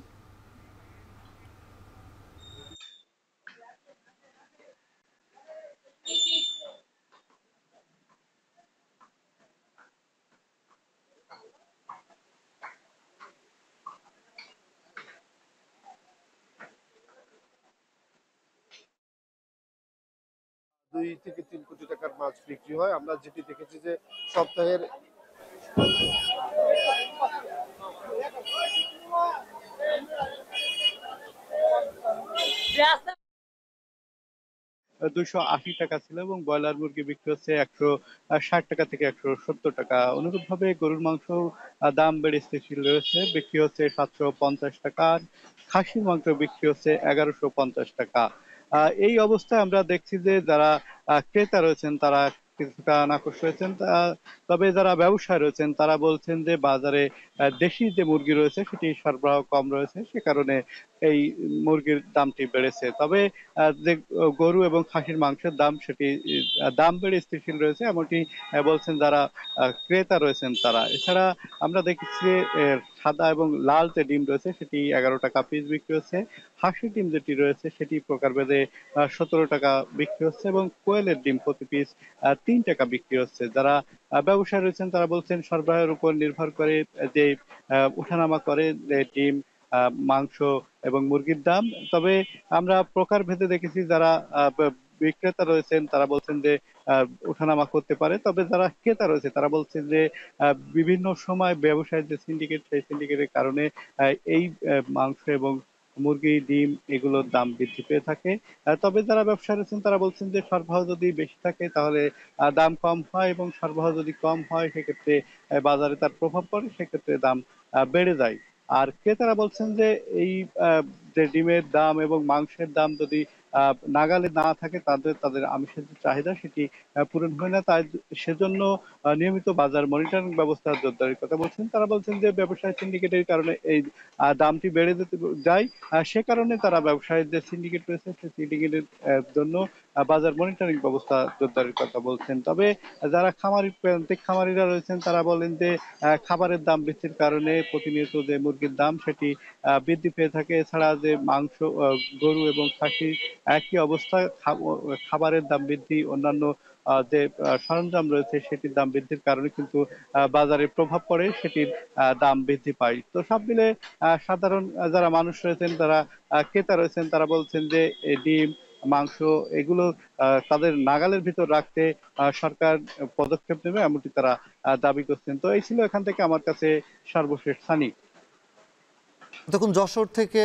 $2 থেকে $3 কোটি টাকার মাছ বিক্রি হয়। আমরা যেটি দেখেছি যে সপ্তাহের $280 ছিল এবং ব্রয়লার মুরগি বিক্রি হচ্ছে 160 টাকা থেকে 170 টাকা। অনুরূপভাবে গরুর মাংস দাম বেড়ে স্থিতিশীল রয়েছে, বিক্রি হচ্ছে 750 টাকা। খাসির মাংস বিক্রি হচ্ছে 1150 টাকা। এই অবস্থায় আমরা দেখছি যে যারা ক্রেতা রয়েছেন তারা কিছুটা নাখোশ রয়েছেন, তবে যারা ব্যবসায়ী রয়েছেন তারা বলছেন যে বাজারে দেশি যে মুরগি রয়েছে সেটি সরবরাহ কম রয়েছে, সে কারণে এই মুরগির দামটি বেড়েছে। তবে যে গরু এবং খাসির মাংসের দাম সেটি দাম বেড়ে স্থিতিশীল রয়েছে, এমনটি বলছেন যারা ক্রেতা রয়েছেন তারা। এছাড়া আমরা দেখছি সাদা এবং লাল যে ডিম রয়েছে সেটি 11 টাকা পিস বিক্রি হচ্ছে। হাঁসের ডিম যেটি রয়েছে সেটি প্রকারভেদে 17 টাকা বিক্রি হচ্ছে এবং কোয়েলের ডিম প্রতি পিস 3 টাকা বিক্রি হচ্ছে। যারা ব্যবসায়ী রয়েছেন তারা বলছেন সরবরাহের উপর নির্ভর করে যে ওঠানামা করে ডিম, মাংস এবং মুরগির দাম। তবে আমরা প্রকারভেদে দেখেছি যারা বিক্রেতা রয়েছেন তারা বলছেন যে ওঠানামা করতে পারে, তবে যারা ক্রেতা রয়েছে তারা বলছেন যে বিভিন্ন সময় ব্যবসায়ের যে সিন্ডিকেট, সেই সিন্ডিকেটের কারণে এই মাংস এবং মুরগি, ডিম এগুলোর দাম বৃদ্ধি পেয়ে থাকে। তবে যারা ব্যবসা রয়েছেন তারা বলছেন যে সরবরাহ যদি বেশি থাকে তাহলে দাম কম হয়, এবং সরবরাহ যদি কম হয় সেক্ষেত্রে বাজারে তার প্রভাব পড়ে, সেক্ষেত্রে দাম বেড়ে যায়। আর ক্রেতারা বলছেন যে এই যে ডিমের দাম এবং মাংসের দাম যদি নাগালে না থাকে, তাদের আমিষের যে চাহিদা সেটি পূরণ হয় না, তাই সেজন্য নিয়মিত বাজার মনিটরিং ব্যবস্থা জোরদারের কথা বলছেন। তারা বলছেন যে ব্যবসায় সিন্ডিকেটের কারণে এই দামটি বেড়ে যেতে যায়, সে কারণে তারা ব্যবসায়ের যে সিন্ডিকেট রয়েছে সেই সিন্ডিকেটের জন্য বাজার মনিটরিং ব্যবস্থা জোরদারের কথা বলছেন। তবে যারা প্রান্তিক খামারিরা রয়েছেন তারা বলেন যে খাবারের দাম বৃদ্ধির কারণে প্রতিনিয়ত যে মুরগির দাম সেটি বৃদ্ধি পেয়ে থাকে। এছাড়া যে মাংস, গরু এবং খাসি একই অবস্থা, খাবারের দাম বৃদ্ধি, অন্যান্য যে সরঞ্জাম রয়েছে সেটির দাম বৃদ্ধির কারণে কিন্তু বাজারে প্রভাব পড়ে, সেটির দাম বৃদ্ধি পায়। তো সব মিলে সাধারণ যারা মানুষ রয়েছেন, যারা ক্রেতা রয়েছেন তারা বলছেন যে ডিম, মাংস এগুলো তাদের নাগালের ভিতর রাখতে সরকার পদক্ষেপ নেবে, এমনটি তারা দাবি করছেন। তো এই ছিল এখান থেকে আমার কাছে সর্বশেষ স্থানিক। দেখুন, যশোর থেকে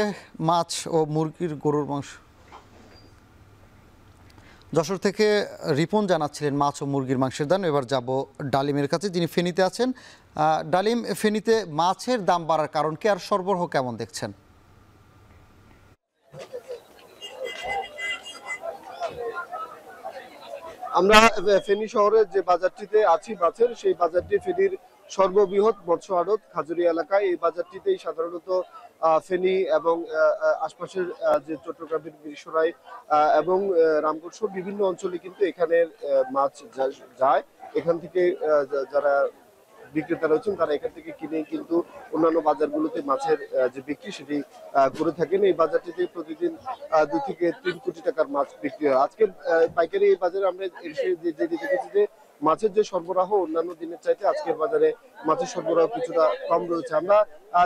মাছ ও মুরগির, গরুর মাংস, যশোর থেকে রিপন জানাচ্ছিলেন মাছ ও মুরগির মাংসের দাম। এবার যাব ডালিমের কাছে, যিনি ফেনীতে আছেন। ডালিম, ফেনীতে মাছের দাম বাড়ার কারণ কি, আর সরবরাহ কেমন দেখছেন? আমরা ফেনী শহরের যে বাজারটিতে আছি মাছের, সেই বাজারটি ফেনীর সর্ববৃহৎ মৎস্য আড়ত খাজুরি এলাকায়। এই বাজারটিতেই সাধারণত ফেনী এবং আশপাশের যে চট্টগ্রামের মিরসরাই এবং রামগড় সহ বিভিন্ন অঞ্চলে কিন্তু এখানের মাছ যায়। এখান থেকে যারা বিক্রেতা রয়েছেন তারা এখান থেকে কিনে কিন্তু অন্যান্য বাজারগুলোতে মাছের যে বিক্রি সেটি করে থাকেন। এই বাজারটিতে প্রতিদিন 2 থেকে 3 কোটি টাকার মাছ বিক্রি হয়। আজকে পাইকারি এই বাজারে আমরা দেখেছি যে মাছের যে সরবরাহ অন্যান্য দিনের চাইতে আজকের বাজারে মাছের সরবরাহ কিছুটা কম রয়েছে। আমরা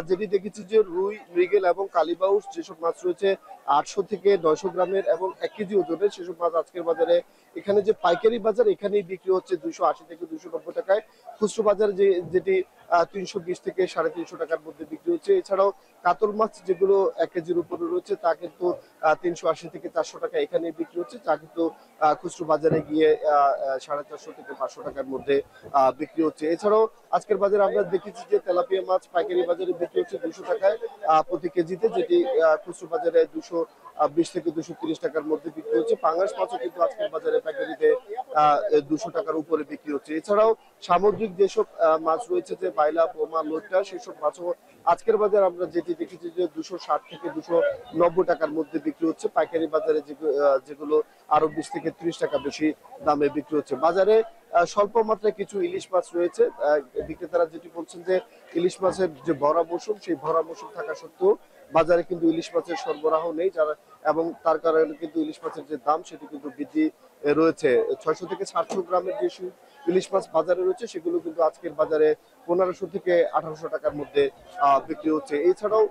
যেটি দেখেছি যে রুই, মৃগেল এবং কালীবাউস যেসব মাছ রয়েছে 800 থেকে 900 গ্রামের এবং 1 কেজি ওজনের, সেসব মাছ আজকের বাজারে এখানে যে পাইকারি বাজার এখানেই বিক্রি হচ্ছে 280 থেকে 290 টাকায়। খুচরো বাজার যেটি 320 থেকে 350 টাকার মধ্যে বিক্রি হচ্ছে। এছাড়াও কাতল মাছ যেগুলো 1 কেজির উপরে রয়েছে তা কিন্তু 380 থেকে 400 টাকা এখানে বিক্রি হচ্ছে, তা কিন্তু খুচরো বাজারে গিয়ে 450 থেকে 500 টাকার মধ্যে বিক্রি হচ্ছে। এছাড়াও আজকের বাজারে আমরা দেখেছি যে তেলাপিয়া মাছ পাইকারি বাজারে বিক্রি হচ্ছে 200 টাকায় প্রতি কেজিতে, যেটি খুচরো বাজারে 220 থেকে 230 টাকার মধ্যে বিক্রি হচ্ছে। পাঙ্গাস মাছও কিন্তু আজকের বাজারে পাইকারিতে 200 টাকার উপরে বিক্রি হচ্ছে। এছাড়াও সামুদ্রিক যেসব মাছ রয়েছে, যে বাইলা, পোমা, লোট্টা, সেসব মাছও আজকের বাজারে আমরা যেটি দেখেছি যে 260 থেকে 290 টাকার মধ্যে বিক্রি হচ্ছে। পাইকারি বাজারে যেগুলো আরো 20 থেকে 30 টাকা বেশি দামে বিক্রি হচ্ছে। বাজারে স্বল্প মাত্রায় কিছু ইলিশ মাছ রয়েছে। বিক্রেতারা যেটি বলছেন যে ইলিশ মাছের যে ভরা মৌসুম, সেই ভরা মৌসুম থাকা সত্ত্বেও বাজারে কিন্তু ইলিশ মাছের সরবরাহ নেই, এবং তার কারণে কিন্তু ইলিশ মাছের যে দাম সেটি কিন্তু বৃদ্ধি রয়েছে। 600 থেকে 700 গ্রামের যে ইলিশ মাছ বাজারে রয়েছে সেগুলো কিন্তু আজকের বাজারে 1500 থেকে 1800 টাকার মধ্যে বিক্রি হচ্ছে। এছাড়াও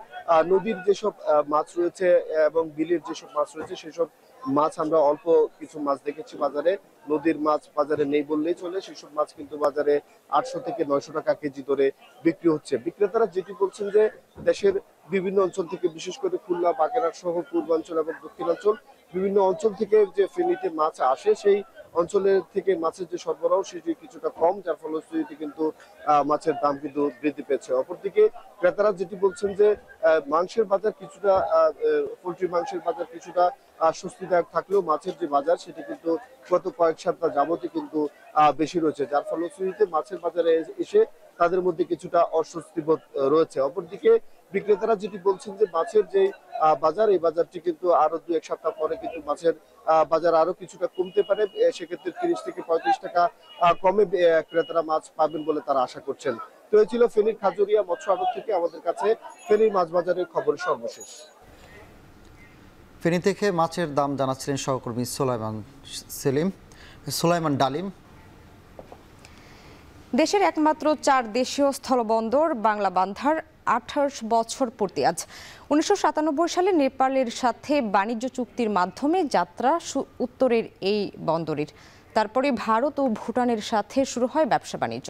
নদীর যেসব মাছ রয়েছে এবং বিলের যেসব মাছ রয়েছে সেসব মাছ আমরা অল্প কিছু মাছ দেখেছি বাজারে। নদীর মাছ বাজারে নেই বললেই চলে, সেসব মাছ কিন্তু বাজারে 800 থেকে 900 টাকা কেজি দরে বিক্রি হচ্ছে। বিক্রেতারা যেটি বলছেন যে দেশের বিভিন্ন অঞ্চল থেকে, বিশেষ করে খুলনা, বাগেরহাট সহ পূর্বাঞ্চল এবং দক্ষিণাঞ্চল বিভিন্ন অঞ্চল থেকে যে ফেনীতে মাছ আসে, সেই অঞ্চলের থেকে মাছের যে সরবরাহ সেটি কিছুটা কম, যার ফলশ্রুতিতে কিন্তু মাছের দাম কিন্তু বৃদ্ধি পেয়েছে। অপরদিকে ক্রেতারা যেটি বলছেন যে মাংসের বাজার কিছুটা, পোলট্রি মাংসের বাজার কিছুটা স্বস্তিদায়ক থাকলেও মাছের যে বাজার সেটি কিন্তু গত কয়েক সপ্তাহ যাবতই কিন্তু বেশি রয়েছে, যার ফলশ্রুতিতে মাছের বাজারে এসে তাদের মধ্যে কিছুটা অস্বস্তি বোধ রয়েছে। অপরদিকে বিক্রেতারা যেটি বলছেন যে মাছের যে বাজার, এই বাজারটি কিন্তু আরো 2-1 সপ্তাহ পরে কিন্তু মাছের বাজার আরো কিছুটা কমতে পারে। সেক্ষেত্রে 30 থেকে 35 টাকা কমে ক্রেতারা মাছ পাবেন বলে তারা আশা করছেন। তো এই ছিল ফেনীর খাজুরিয়া মৎস্য আড়ত থেকে আমাদের কাছে ফেনীর মাছ বাজারের খবর সর্বশেষ। ফেনী থেকে মাছের দাম জানাচ্ছিলেন সহকর্মী সোলাইমান ডালিম। দেশের একমাত্র 4 দেশীয় স্থলবন্দর বাংলাবান্ধার 28 বছর পূর্তি আজ। 1997 সালে নেপালের সাথে বাণিজ্য চুক্তির মাধ্যমে যাত্রা উত্তরের এই বন্দরের। তারপরে ভারত ও ভুটানের সাথে শুরু হয় ব্যবসা বাণিজ্য।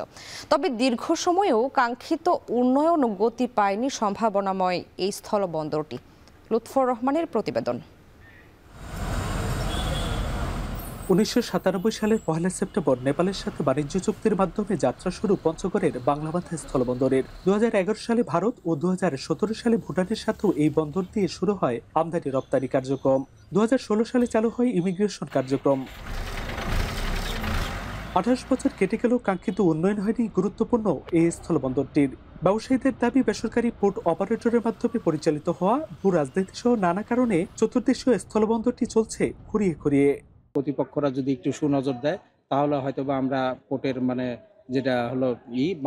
তবে দীর্ঘ সময়েও কাঙ্ক্ষিত উন্নয়ন গতি পায়নি সম্ভাবনাময় এই স্থলবন্দরটি। লুৎফর রহমানের প্রতিবেদন। 1997 সালের 1 সেপ্টেম্বর নেপালের সাথে বাণিজ্য চুক্তির মাধ্যমে যাত্রা শুরু পঞ্চগড়ের বাংলাবান্ধা স্থলবন্দরের। 2011 সালে ভারত ও 2017 সালে ভুটানের সাথেও এই বন্দর দিয়ে শুরু হয় আমদানি রপ্তানি কার্যক্রম। 2016 সালে চালু হয় ইমিগ্রেশন কার্যক্রম। 28 বছর কেটে গেলেও কাঙ্ক্ষিত উন্নয়ন হয়নি গুরুত্বপূর্ণ এই স্থলবন্দরটির। ব্যবসায়ীদের দাবি বেসরকারি পোর্ট অপারেটরের মাধ্যমে পরিচালিত হওয়া ভূ রাজনীতি সহ নানা কারণে চতুর্দেশীয় স্থলবন্দরটি চলছে খুঁড়িয়ে খুঁড়িয়ে। কর্তৃপক্ষরা যদি একটু সুনজর দেয় তাহলে হয়তোবা আমরা পোর্টের যেটা হলো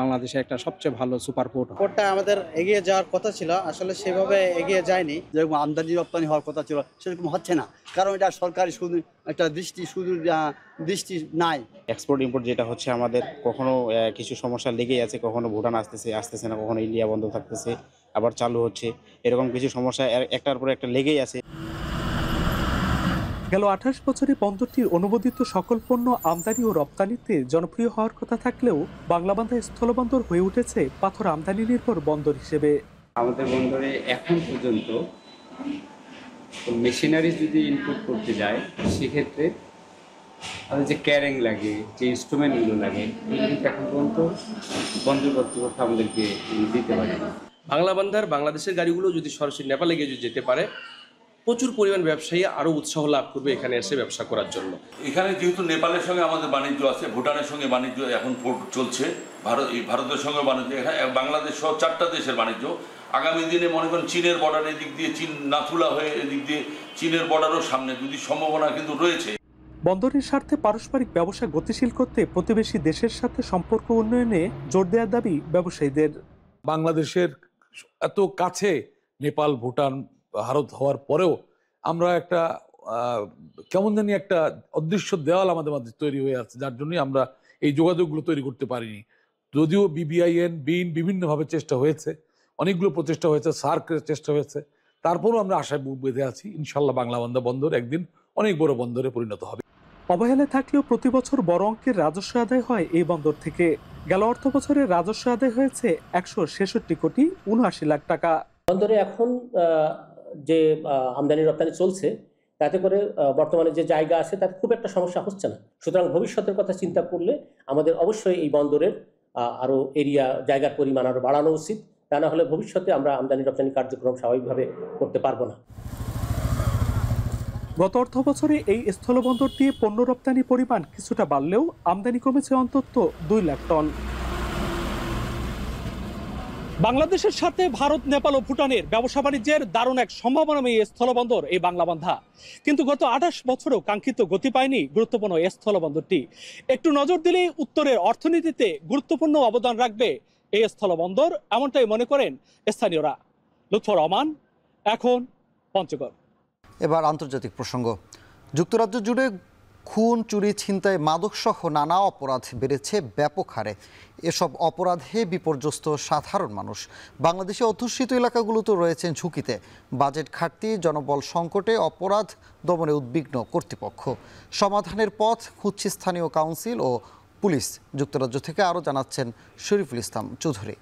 বাংলাদেশে একটা সবচেয়ে ভালো সুপার পোর্ট। পোর্টটা আমাদের এগিয়ে যাওয়ার কথা ছিল, আসলে সেভাবে এগিয়ে যায়নি। যেরকম আমদানি রপ্তানি হওয়ার কথা ছিল সেরকম হচ্ছে না, কারণ এটা সরকারি একটা দৃষ্টি নাই। এক্সপোর্ট ইম্পোর্ট যেটা হচ্ছে আমাদের কখনো কিছু সমস্যা লেগেই আছে, কখনো ভুটান আসতেছে না, কখনো ইন্ডিয়া বন্ধ থাকতেছে, আবার চালু হচ্ছে, এরকম কিছু সমস্যা একটার পর একটা লেগেই আছে। গেল 28 বছরে বন্দরটির অনুমোদিত সকল পণ্য আমদানি ও রপ্তানিতে জনপ্রিয় হওয়ার কথা থাকলেও বাংলাবান্ধা স্থলবন্দর হয়ে উঠেছে পাথর আমদানি নির্ভর বন্দর হিসেবে। আমাদের বন্দরে এখন পর্যন্ত মেশিনারি যদি ইনপুট করতে যায় সেক্ষেত্রে আমাদের যে ক্যারিং লাগে, যে ইনস্ট্রুমেন্টগুলো লাগে, এগুলো এখন পর্যন্ত বন্দর কর্তৃপক্ষ আমাদেরকে দিতে পারে না। বাংলাবান্ধার বাংলাদেশের গাড়িগুলো যদি সরাসরি নেপালে গিয়ে যেতে পারে, প্রচুর পরিমাণ ব্যবসায়ী আরো উৎসাহ লাভ করবে এখানে এসে ব্যবসা করার জন্য। এখানে যেহেতু নেপালের সঙ্গে আমাদের বাণিজ্য আছে, ভুটানের সঙ্গে বাণিজ্য এখন চলছে, ভারতের সঙ্গে বাণিজ্য, এখানে বাংলাদেশ সহ 4টা দেশের বাণিজ্য। আগামী দিনে মনে করেন চীনের বর্ডারের দিক দিয়ে, চীন নাথুলা হয়ে এদিক দিয়ে চীনের বর্ডারও সামনে যদি সম্ভাবনা কিন্তু রয়েছে। বন্দরের স্বার্থে পারস্পরিক ব্যবসা গতিশীল করতে প্রতিবেশী দেশের সাথে সম্পর্ক উন্নয়নে জোর দেওয়ার দাবি ব্যবসায়ীদের। বাংলাদেশের এত কাছে নেপাল, ভুটান, ভারত হওয়ার পরেও আমরা একটা কেমন জানি একটা অদৃশ্য দেওয়াল আমাদের মধ্যে তৈরি হয়ে আছে, যার জন্যই আমরা এই যোগাযোগগুলো তৈরি করতে পারিনি। যদিও BBIN, BIN বিভিন্নভাবে চেষ্টা হয়েছে, অনেকগুলো প্রচেষ্টা হয়েছে, সার্কের চেষ্টা হয়েছে, তারপরও আমরা আশায় বুক বেঁধে আছি ইনশাল্লাহ বাংলাবান্ধা বন্দর একদিন অনেক বড় বন্দরে পরিণত হবে। অবহেলায় থাকলেও প্রতি বছর বড় অঙ্কের রাজস্ব আদায় হয় এই বন্দর থেকে। গেল অর্থ বছরে রাজস্ব আদায় হয়েছে 166 কোটি 79 লাখ টাকা। বন্দরে এখন যে আমদানি রপ্তানি চলছে তাতে করে বর্তমানে যে জায়গা আছে তাতে খুব একটা সমস্যা হচ্ছে না। সুতরাং ভবিষ্যতের কথা চিন্তা করলে আমাদের অবশ্যই এই বন্দরের আরো জায়গার পরিমাণ আরো বাড়ানো উচিত, তা না হলে ভবিষ্যতে আমরা আমদানি রপ্তানি কার্যক্রম স্বাভাবিকভাবে করতে পারবো না। গত অর্থ বছরে এই স্থলবন্দর দিয়ে পণ্য রপ্তানি পরিমাণ কিছুটা বাড়লেও আমদানি কমেছে অন্তত 2 লাখ টন। বাংলাদেশের সাথে ভারত, নেপাল ও ভুটানের ব্যবসা বাণিজ্যের দারুণ এক সম্ভাবনাময়ী স্থলবন্দর এই বাংলাবান্ধা। কিন্তু গত 28 বছরেও কাঙ্ক্ষিত গতি পায়নি গুরুত্বপূর্ণ এই স্থলবন্দরটি। একটু নজর দিলেই উত্তরের অর্থনীতিতে গুরুত্বপূর্ণ অবদান রাখবে এই স্থলবন্দর, এমনটাই মনে করেন স্থানীয়রা। লুৎফর রহমান, এখন পঞ্চগড়। এবার আন্তর্জাতিক প্রসঙ্গ। যুক্তরাজ্য জুড়ে খুন, চুরি, ছিনতাই, মাদকসহ নানা অপরাধ বেড়েছে ব্যাপক হারে। এসব অপরাধে বিপর্যস্ত সাধারণ মানুষ। বাংলাদেশে অধ্যুষিত এলাকাগুলোতে রয়েছেন ঝুঁকিতে। বাজেট ঘাটতি, জনবল সংকটে অপরাধ দমনে উদ্বিগ্ন কর্তৃপক্ষ। সমাধানের পথ খুঁজছে স্থানীয় কাউন্সিল ও পুলিশ। যুক্তরাজ্য থেকে আরও জানাচ্ছেন শরীফুল ইসলাম চৌধুরী।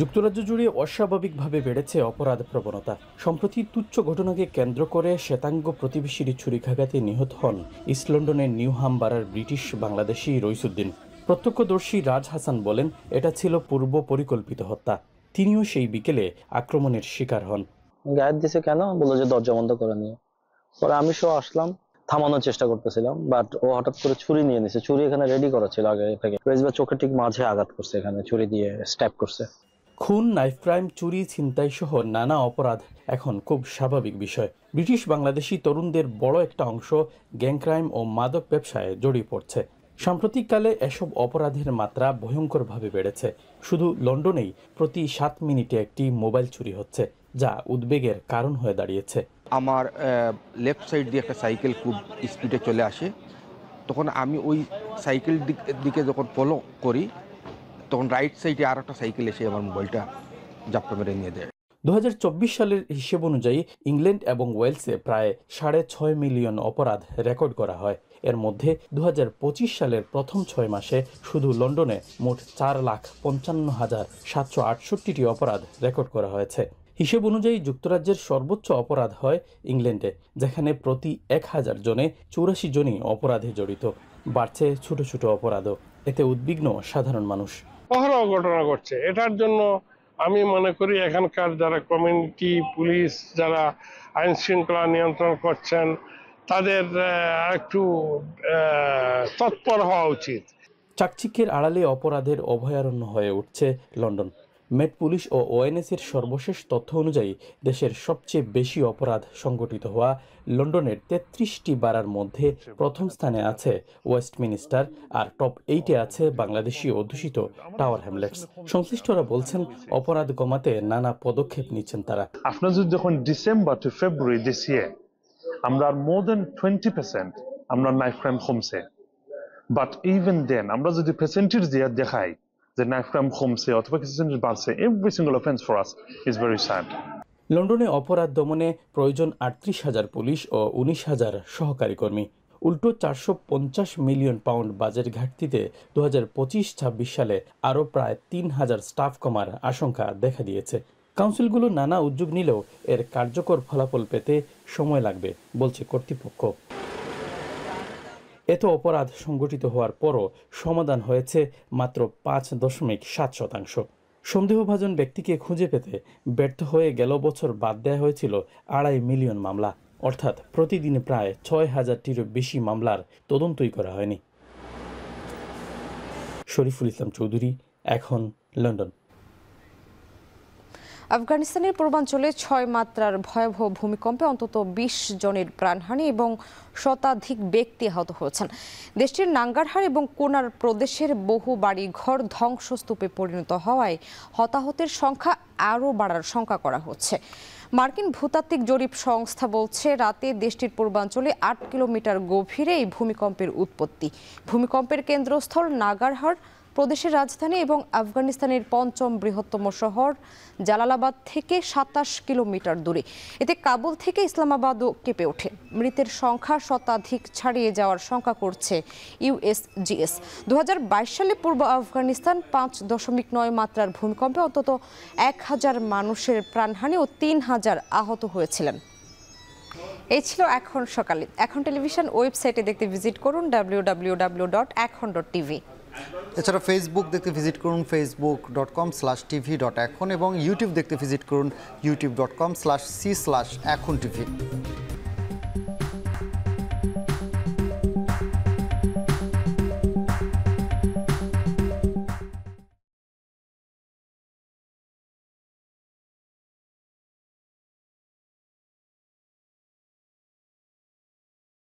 যুক্তরাজ্য জুড়ে অস্বাভাবিকভাবে বেড়েছে অপরাধ প্রবণতা। সম্প্রতি তুচ্ছ ঘটনাকে কেন্দ্র করে শ্বেতাঙ্গ প্রতিবেশীর ছুরিকাঘাতে নিহত হন ইস্ট লন্ডনের নিউহাম বারার ব্রিটিশ বাংলাদেশি রইসুদ্দিন। প্রত্যক্ষদর্শী রাজ হাসান বলেন, এটা ছিল পূর্ব পরিকল্পিত হত্যা। তিনিও সেই বিকেলে আক্রমণের শিকার হন। গায়েব দিছে কেন বললো যে দরজা বন্ধ করে নিয়ে। পরে আমি সহ আসলাম, থামানোর চেষ্টা করতেছিলাম, বাট ও হঠাৎ করে ছুরি নিয়ে নিছে। ছুরি এখানে রেডি করা ছিল আগে থেকে। রেজবা চোখের ঠিক মাঝে আঘাত করছে, এখানে ছুরি দিয়ে স্ট্যাব করছে। খুন, নাইফ ক্রাইম, চুরি, ছিনতাই সহ নানা অপরাধ এখন খুব স্বাভাবিক বিষয়। ব্রিটিশ বাংলাদেশি তরুণদের বড় একটা অংশ গ্যাং ক্রাইম ও মাদক ব্যবসায় জড়িয়ে পড়ছে। সাম্প্রতিককালে এসব অপরাধের মাত্রা ভয়ঙ্করভাবে বেড়েছে। শুধু লন্ডনেই প্রতি 7 মিনিটে একটি মোবাইল চুরি হচ্ছে, যা উদ্বেগের কারণ হয়ে দাঁড়িয়েছে। আমার লেফট সাইড দিয়ে একটা সাইকেল খুব স্পিডে চলে আসে, তখন আমি ওই সাইকেল দিকে যখন ফলো করি, তখন রাইট সাইডে আর একটা সাইকেল এসে আমার মোবাইলটা জাপ্টা মেরে নিয়ে দেয়। 2024 সালের হিসেব অনুযায়ী ইংল্যান্ড এবং ওয়েলসে প্রায় 6.5 মিলিয়ন অপরাধ রেকর্ড করা হয়। এর মধ্যে 2025 সালের প্রথম 6 মাসে শুধু লন্ডনে মোট 4,55,768টি অপরাধ রেকর্ড করা হয়েছে। হিসেব অনুযায়ী যুক্তরাজ্যের সর্বোচ্চ অপরাধ হয় ইংল্যান্ডে, যেখানে প্রতি 1000 জনে 84 জনই অপরাধে জড়িত। বাড়ছে ছোট ছোট অপরাধও, এতে উদ্বিগ্ন সাধারণ মানুষ। অহরহ ঘটনা ঘটছে, এটার জন্য আমি মনে করি এখানকার যারা কমিউনিটি পুলিশ, যারা আইন শৃঙ্খলা নিয়ন্ত্রণ করছেন, তাদের একটু তৎপর হওয়া উচিত। চাকচিক্যের আড়ালে অপরাধের অভয়ারণ্য হয়ে উঠছে লন্ডন। মেট পুলিশ ও ওএনএসির সর্বশেষ তথ্য অনুযায়ী দেশের সবচেয়ে বেশি অপরাধ সংঘটিত হওয়া লন্ডনের 33টি বারার মধ্যে প্রথম স্থানে আছে ওয়েস্টমিনিস্টার, আর টপ 8-এ আছে বাংলাদেশি অধ্যুষিত টাওয়ার হ্যামলেটস। সংশ্লিষ্টরা বলছেন অপরাধ কমাতে নানা পদক্ষেপ নিচ্ছেন তারা। আপনার যদি যখন ডিসেম্বর টু ফেব্রুয়ারি দিস ইয়ার আমরা মোর দেন 20% আমরা নাইফ ক্রাইম কমছে, বাট ইভেন দেন আমরা যদি পার্সেন্টেজ দিয়ে দেখাই যে নাইফ ক্রাইম কমছে অথবা পার্সেন্টেজ বাড়ছে, every single offence for us is very sad. লন্ডনে অপরাধ দমনে প্রয়োজন 38,000 পুলিশ ও 19,000 সহকারী কর্মী। উল্টো 450 মিলিয়ন পাউন্ড বাজেট ঘাটতিতে 2025-26 সালে আরও প্রায় 3,000 স্টাফ কমার আশঙ্কা দেখা দিয়েছে। কাউন্সিলগুলো নানা উদ্যোগ নিলেও এর কার্যকর ফলাফল পেতে সময় লাগবে বলছে কর্তৃপক্ষ। এত অপরাধ সংগঠিত হওয়ার পরও সমাধান হয়েছে মাত্র 5.7%। সন্দেহভাজন ব্যক্তিকে খুঁজে পেতে ব্যর্থ হয়ে গেল বছর বাদ দেওয়া হয়েছিল 2.5 মিলিয়ন মামলা, অর্থাৎ প্রতিদিনে প্রায় 6,000টিরও বেশি মামলার তদন্তই করা হয়নি। শরীফুল ইসলাম চৌধুরী, এখন, লন্ডন। আফগানিস্তানের পূর্বাঞ্চলে 6 মাত্রার ভয়াবহ ভূমিকম্পে অন্তত 20 জনের প্রাণহানি এবং শতাধিক ব্যক্তি আহত হয়েছেন। দেশটির নাঙ্গারহার এবং কুনার প্রদেশের বহু বাড়ি ঘর ধ্বংসস্তূপে পরিণত হওয়ায় হতাহতের সংখ্যা আরও বাড়ার শঙ্কা করা হচ্ছে। মার্কিন ভূতাত্ত্বিক জরিপ সংস্থা বলছে রাতে দেশটির পূর্বাঞ্চলে 8 কিলোমিটার গভীরে এই ভূমিকম্পের উৎপত্তি। ভূমিকম্পের কেন্দ্রস্থল নাগারহার প্রদেশের রাজধানী এবং আফগানিস্তানের 5ম বৃহত্তম শহর জালালাবাদ থেকে 27 কিলোমিটার দূরে। এতে কাবুল থেকে ইসলামাবাদও কেঁপে ওঠে। মৃতের সংখ্যা শতাধিক ছাড়িয়ে যাওয়ার শঙ্কা করছে ইউএসজিএস। 2022 সালে পূর্ব আফগানিস্তান 5.9 মাত্রার ভূমিকম্পে অন্তত 1000 মানুষের প্রাণহানি ও 3000 আহত হয়েছিলেন। এই ছিল এখন সকালে। এখন টেলিভিশন ওয়েবসাইটে দেখতে ভিজিট করুন www.ekhon.tv। এছাড়া ফেসবুক দেখতে ভিজিট করুন facebook.com/tv.ekhon এবং ইউটিউব দেখতে ভিজিট করুন youtube.com/c/ekhon tv।